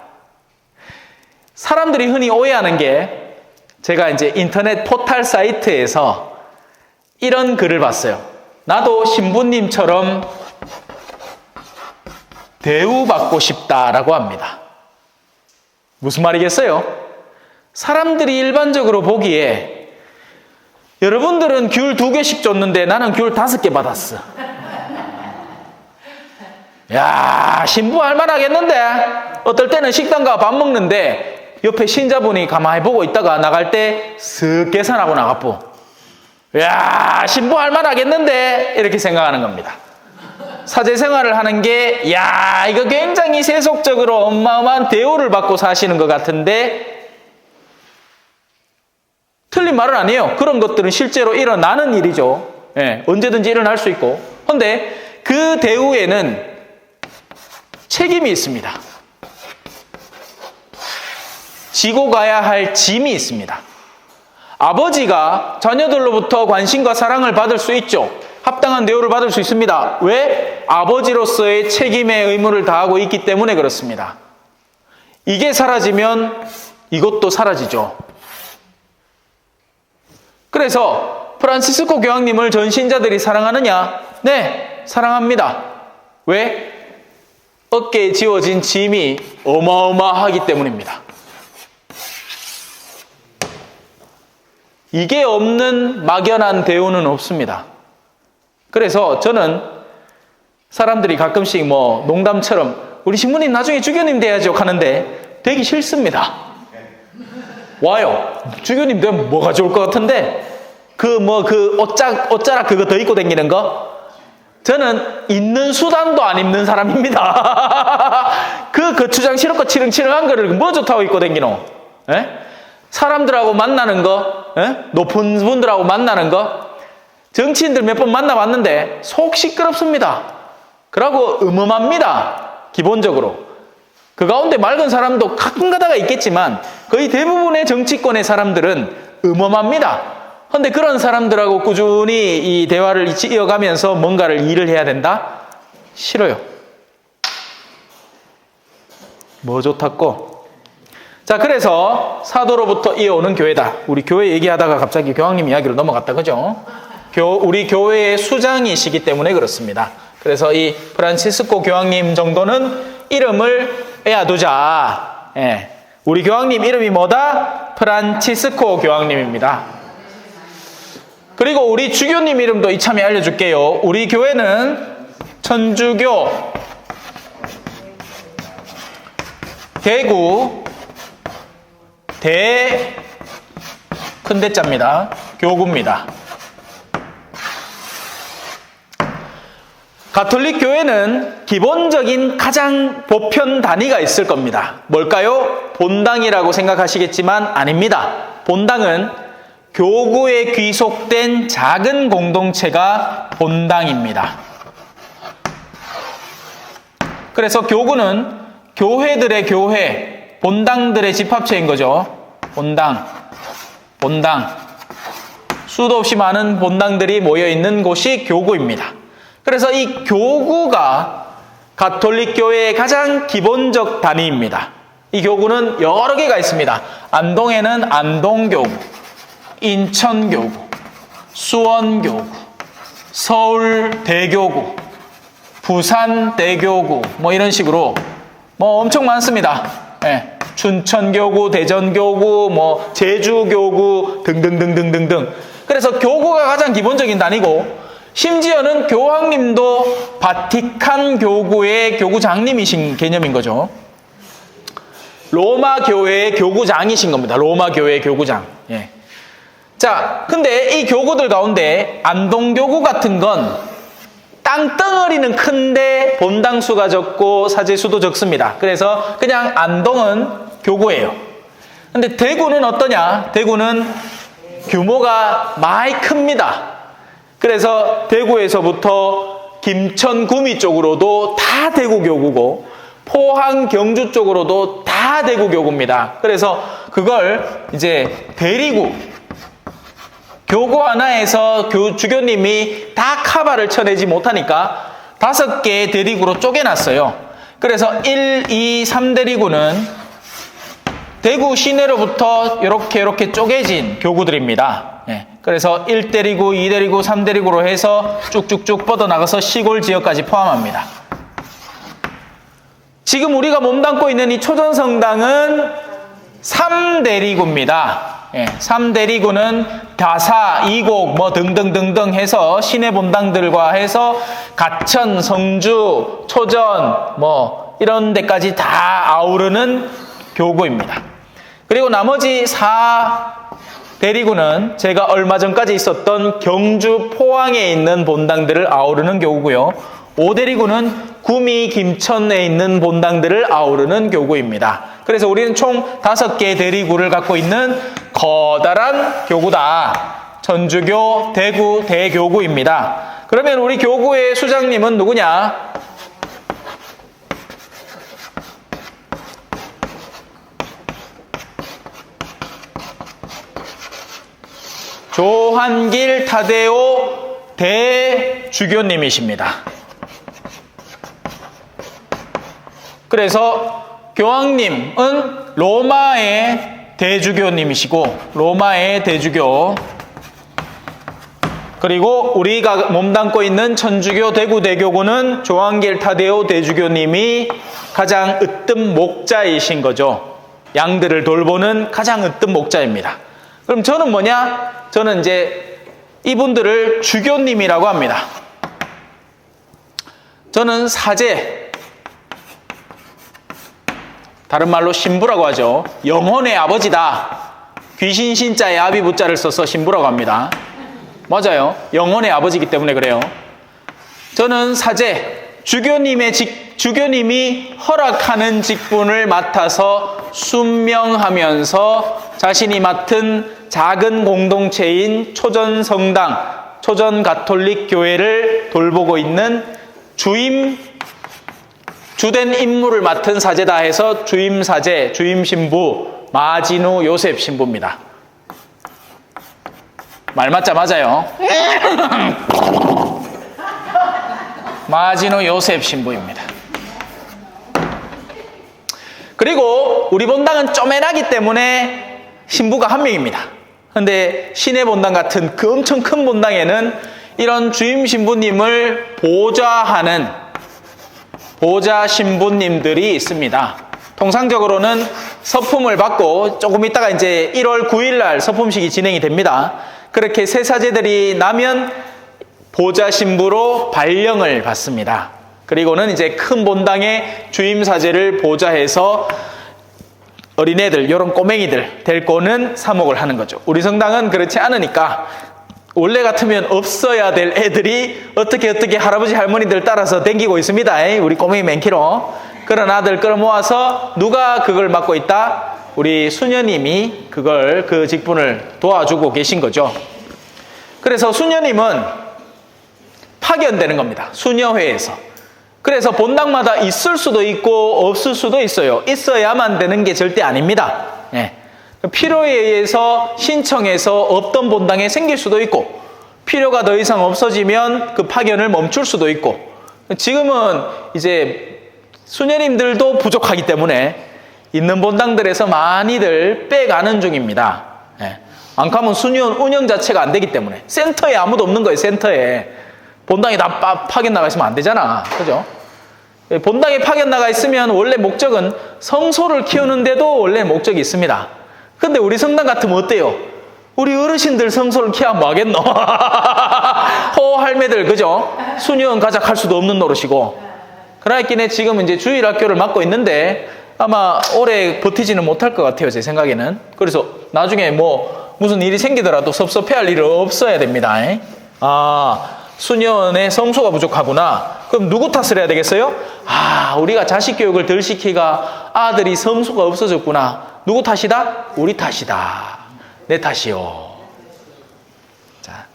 사람들이 흔히 오해하는 게, 제가 이제 인터넷 포털 사이트에서 이런 글을 봤어요. 나도 신부님처럼 대우받고 싶다라고 합니다. 무슨 말이겠어요? 사람들이 일반적으로 보기에 여러분들은 귤 2개씩 줬는데 나는 귤 5개 받았어. 야, 신부 할만하겠는데? 어떨 때는 식당 가 밥 먹는데 옆에 신자분이 가만히 보고 있다가 나갈 때 쓱 계산하고 나가고, 야, 신부 할만하겠는데? 이렇게 생각하는 겁니다. 사제생활을 하는 게, 야, 이거 굉장히 세속적으로 어마어마한 대우를 받고 사시는 것 같은데, 틀린 말은 아니에요. 그런 것들은 실제로 일어나는 일이죠. 예, 언제든지 일어날 수 있고. 그런데 그 대우에는 책임이 있습니다. 지고 가야 할 짐이 있습니다. 아버지가 자녀들로부터 관심과 사랑을 받을 수 있죠. 합당한 대우를 받을 수 있습니다. 왜? 아버지로서의 책임의 의무를 다하고 있기 때문에 그렇습니다. 이게 사라지면 이것도 사라지죠. 그래서 프란치스코 교황님을 전 신자들이 사랑하느냐? 네, 사랑합니다. 왜? 어깨에 지워진 짐이 어마어마하기 때문입니다. 이게 없는 막연한 대우는 없습니다. 그래서 저는 사람들이 가끔씩 뭐 농담처럼 우리 신부님 나중에 주교님 돼야죠 하는데 되기 싫습니다. 와요. 주교님 되면 뭐가 좋을 것 같은데 옷자락 그거 더 입고 다니는 거? 저는 있는 수단도 안 입는 사람입니다. 그 거추장 실없고 치릉치릉한 거를 뭐 좋다고 입고 다니노? 예? 사람들하고 만나는 거, 예? 높은 분들하고 만나는 거, 정치인들 몇 번 만나봤는데 속 시끄럽습니다. 그러고 음험합니다. 기본적으로. 그 가운데 맑은 사람도 가끔 가다가 있겠지만 거의 대부분의 정치권의 사람들은 음험합니다. 그런데 그런 사람들하고 꾸준히 이 대화를 이어가면서 뭔가를 일을 해야 된다? 싫어요. 뭐 좋다고? 자, 그래서 사도로부터 이어오는 교회다. 우리 교회 얘기하다가 갑자기 교황님 이야기로 넘어갔다, 그죠? 우리 교회의 수장이시기 때문에 그렇습니다. 그래서 이 프란치스코 교황님 정도는 이름을 빼야두자. 예. 우리 교황님 이름이 뭐다? 프란치스코 교황님입니다. 그리고 우리 주교님 이름도 이참에 알려줄게요. 우리 교회는 천주교 대구 큰대자입니다. 교구입니다. 가톨릭 교회는 기본적인 가장 보편 단위가 있을 겁니다. 뭘까요? 본당이라고 생각하시겠지만 아닙니다. 본당은 교구에 귀속된 작은 공동체가 본당입니다. 그래서 교구는 교회들의 교회, 본당들의 집합체인 거죠. 본당. 수도 없이 많은 본당들이 모여있는 곳이 교구입니다. 그래서 이 교구가 가톨릭 교회의 가장 기본적 단위입니다. 이 교구는 여러 개가 있습니다. 안동에는 안동교구, 인천교구, 수원교구, 서울대교구, 부산대교구, 뭐 이런 식으로 뭐 엄청 많습니다. 예, 춘천교구, 대전교구, 뭐 제주교구 등등등등등등. 그래서 교구가 가장 기본적인 단위고, 심지어는 교황님도 바티칸 교구의 교구장님이신 개념인 거죠. 로마 교회의 교구장이신 겁니다. 로마 교회의 교구장. 예. 자, 근데 이 교구들 가운데 안동교구 같은 건 땅덩어리는 큰데 본당수가 적고 사제수도 적습니다. 그래서 그냥 안동은 교구예요. 근데 대구는 어떠냐? 대구는 규모가 많이 큽니다. 그래서 대구에서부터 김천, 구미 쪽으로도 다 대구 교구고, 포항, 경주 쪽으로도 다 대구 교구입니다. 그래서 그걸 이제 대리구, 교구 하나에서 주교님이 다 카바를 쳐내지 못하니까 5개의 대리구로 쪼개놨어요. 그래서 1, 2, 3대리구는 대구 시내로부터 이렇게 쪼개진 교구들입니다. 예. 그래서 1대리구, 2대리구, 3대리구로 해서 쭉쭉쭉 뻗어나가서 시골 지역까지 포함합니다. 지금 우리가 몸담고 있는 이 초전성당은 3대리구입니다. 예, 3대리구는 다사, 이곡, 뭐 등등등등 해서 시내 본당들과 해서 가천, 성주, 초전, 뭐 이런 데까지 다 아우르는 교구입니다. 그리고 나머지 4대리구는 제가 얼마 전까지 있었던 경주, 포항에 있는 본당들을 아우르는 교구고요. 5대리구는 구미, 김천에 있는 본당들을 아우르는 교구입니다. 그래서 우리는 총 5개의 대리구를 갖고 있는 커다란 교구다. 천주교 대구 대교구입니다. 그러면 우리 교구의 수장님은 누구냐? 조한길 타데오 대주교님이십니다. 그래서 교황님은 로마의 대주교님이시고, 로마의 대주교, 그리고 우리가 몸담고 있는 천주교 대구 대교구는 조한길 타데오 대주교님이 가장 으뜸 목자이신 거죠. 양들을 돌보는 가장 으뜸 목자입니다. 그럼 저는 뭐냐? 저는 이제 이분들을 주교님이라고 합니다. 저는 사제, 다른 말로 신부라고 하죠. 영혼의 아버지다. 귀신 신자의 아비부자를 써서 신부라고 합니다. 맞아요. 영혼의 아버지이기 때문에 그래요. 저는 사제, 주교님이 허락하는 직분을 맡아서 순명하면서 자신이 맡은 작은 공동체인 초전성당, 초전 가톨릭 교회를 돌보고 있는 주된 임무를 맡은 사제다 해서 주임사제, 주임신부, 마진우 요셉 신부입니다. 말 맞자 맞아요. 마진우 요셉 신부입니다. 그리고 우리 본당은 쪼매나기 때문에 신부가 한 명입니다. 근데 시내 본당 같은 그 엄청 큰 본당에는 이런 주임 신부님을 보좌하는 보좌 신부님들이 있습니다. 통상적으로는 서품을 받고 조금 있다가 이제 1월 9일 날 서품식이 진행이 됩니다. 그렇게 새 사제들이 나면 보좌 신부로 발령을 받습니다. 그리고는 이제 큰 본당의 주임 사제를 보좌해서 어린애들, 이런 꼬맹이들 데리고는 사목을 하는 거죠. 우리 성당은 그렇지 않으니까 원래 같으면 없어야 될 애들이 어떻게 할아버지 할머니들 따라서 댕기고 있습니다. 우리 꼬맹이 맨키로. 그런 아들 끌어모아서 누가 그걸 맡고 있다? 우리 수녀님이 그 직분을 도와주고 계신 거죠. 그래서 수녀님은 파견되는 겁니다. 수녀회에서. 그래서 본당마다 있을 수도 있고 없을 수도 있어요. 있어야만 되는 게 절대 아닙니다. 예. 필요에 의해서 신청해서 없던 본당에 생길 수도 있고, 필요가 더 이상 없어지면 그 파견을 멈출 수도 있고, 지금은 이제 수녀님들도 부족하기 때문에 있는 본당들에서 많이들 빼가는 중입니다. 예. 안 가면 수녀 운영 자체가 안 되기 때문에. 센터에 아무도 없는 거예요. 센터에. 본당에 다 파견 나가 있으면 안 되잖아. 그죠? 본당에 파견 나가 있으면 원래 목적은 성소를 키우는데도 원래 목적이 있습니다. 근데 우리 성당 같으면 어때요? 우리 어르신들 성소를 키우면 뭐 하겠노? 할매들, 그죠? 수녀원 가작할 수도 없는 노릇이고. 그러니까 지금 이제 주일학교를 맡고 있는데 아마 오래 버티지는 못할 것 같아요. 제 생각에는. 그래서 나중에 뭐 무슨 일이 생기더라도 섭섭해할 일은 없어야 됩니다. 수녀원에 성소가 부족하구나. 그럼 누구 탓을 해야 되겠어요? 우리가 자식 교육을 덜 시키가 아들이 성소가 없어졌구나. 누구 탓이다? 우리 탓이다. 내 탓이요. 자,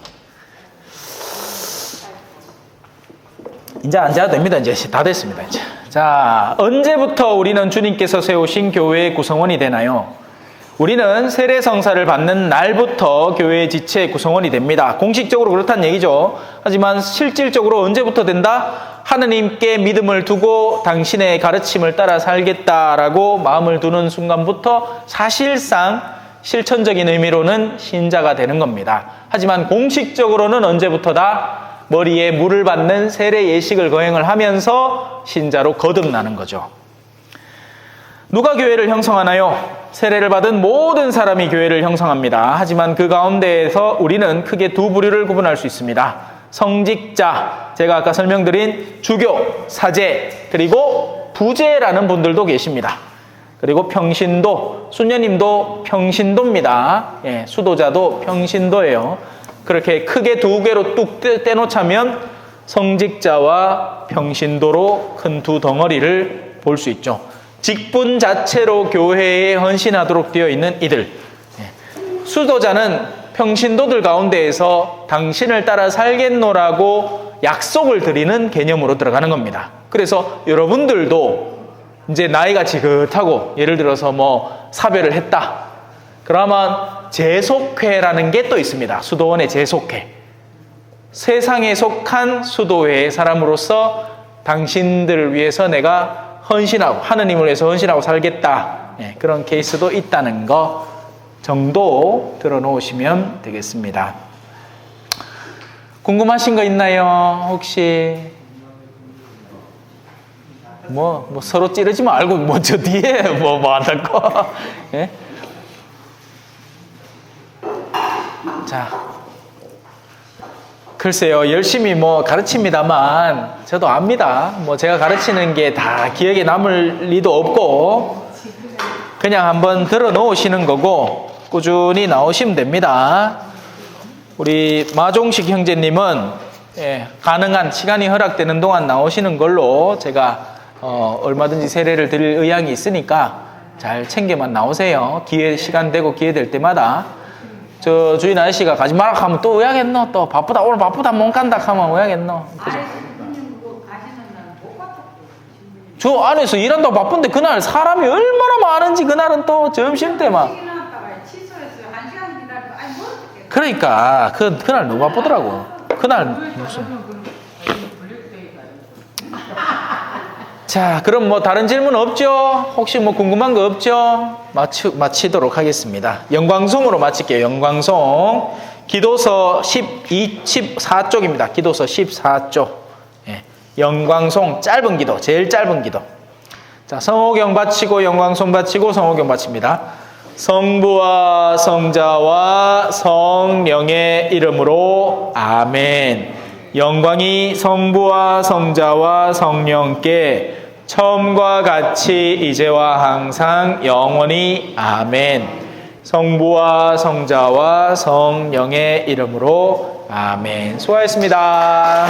이제 앉아도 됩니다. 이제 다 됐습니다. 이제. 자, 언제부터 우리는 주님께서 세우신 교회의 구성원이 되나요? 우리는 세례성사를 받는 날부터 교회의 지체 구성원이 됩니다. 공식적으로 그렇다는 얘기죠. 하지만 실질적으로 언제부터 된다? 하느님께 믿음을 두고 당신의 가르침을 따라 살겠다라고 마음을 두는 순간부터 사실상 실천적인 의미로는 신자가 되는 겁니다. 하지만 공식적으로는 언제부터다? 머리에 물을 받는 세례 예식을 거행을 하면서 신자로 거듭나는 거죠. 누가 교회를 형성하나요? 세례를 받은 모든 사람이 교회를 형성합니다. 하지만 그 가운데에서 우리는 크게 두 부류를 구분할 수 있습니다. 성직자, 제가 아까 설명드린 주교, 사제, 그리고 부제라는 분들도 계십니다. 그리고 평신도, 수녀님도 평신도입니다. 예, 수도자도 평신도예요. 그렇게 크게 두 개로 뚝 떼놓자면 성직자와 평신도로 큰 두 덩어리를 볼 수 있죠. 직분 자체로 교회에 헌신하도록 되어 있는 이들. 수도자는 평신도들 가운데에서 당신을 따라 살겠노라고 약속을 드리는 개념으로 들어가는 겁니다. 그래서 여러분들도 이제 나이가 지긋하고 예를 들어서 뭐 사별을 했다. 그러면 제속회라는 게 또 있습니다. 수도원의 제속회. 세상에 속한 수도회의 사람으로서 당신들을 위해서 내가 헌신하고 하느님을 위해서 헌신하고 살겠다. 그런 케이스도 있다는 거 정도 들어놓으시면 되겠습니다. 궁금하신 거 있나요? 혹시 뭐 서로 찌르지 말고 뭐 저 뒤에 뭐 한다고? 예? 자, 글쎄요, 열심히 뭐 가르칩니다만 저도 압니다. 뭐 제가 가르치는 게 다 기억에 남을 리도 없고 그냥 한번 들어 놓으시는 거고 꾸준히 나오시면 됩니다. 우리 마종식 형제님은 가능한 시간이 허락되는 동안 나오시는 걸로 제가 얼마든지 세례를 드릴 의향이 있으니까 잘 챙겨만 나오세요. 시간 되고 기회 될 때마다. 저 주인 아저씨가 가지 마라 하면 또 왜하겠노? 또 바쁘다 오늘 바쁘다 못 간다 하면 왜하겠노? 그죠? 저 안에서 일한다고 바쁜데 그날 사람이 얼마나 많은지 그날은 또 점심때 막 그러니까 그날 너무 바쁘더라고. 그날 무슨 자, 그럼 뭐 다른 질문 없죠? 혹시 뭐 궁금한 거 없죠? 마치도록 하겠습니다. 영광송으로 마칠게요. 영광송. 기도서 14쪽입니다. 기도서 14쪽. 예. 영광송, 짧은 기도, 제일 짧은 기도. 자, 성호경 바치고 영광송 바치고 성호경 바칩니다. 성부와 성자와 성령의 이름으로 아멘. 영광이 성부와 성자와 성령께 처음과 같이 이제와 항상 영원히 아멘. 성부와 성자와 성령의 이름으로 아멘. 수고하셨습니다.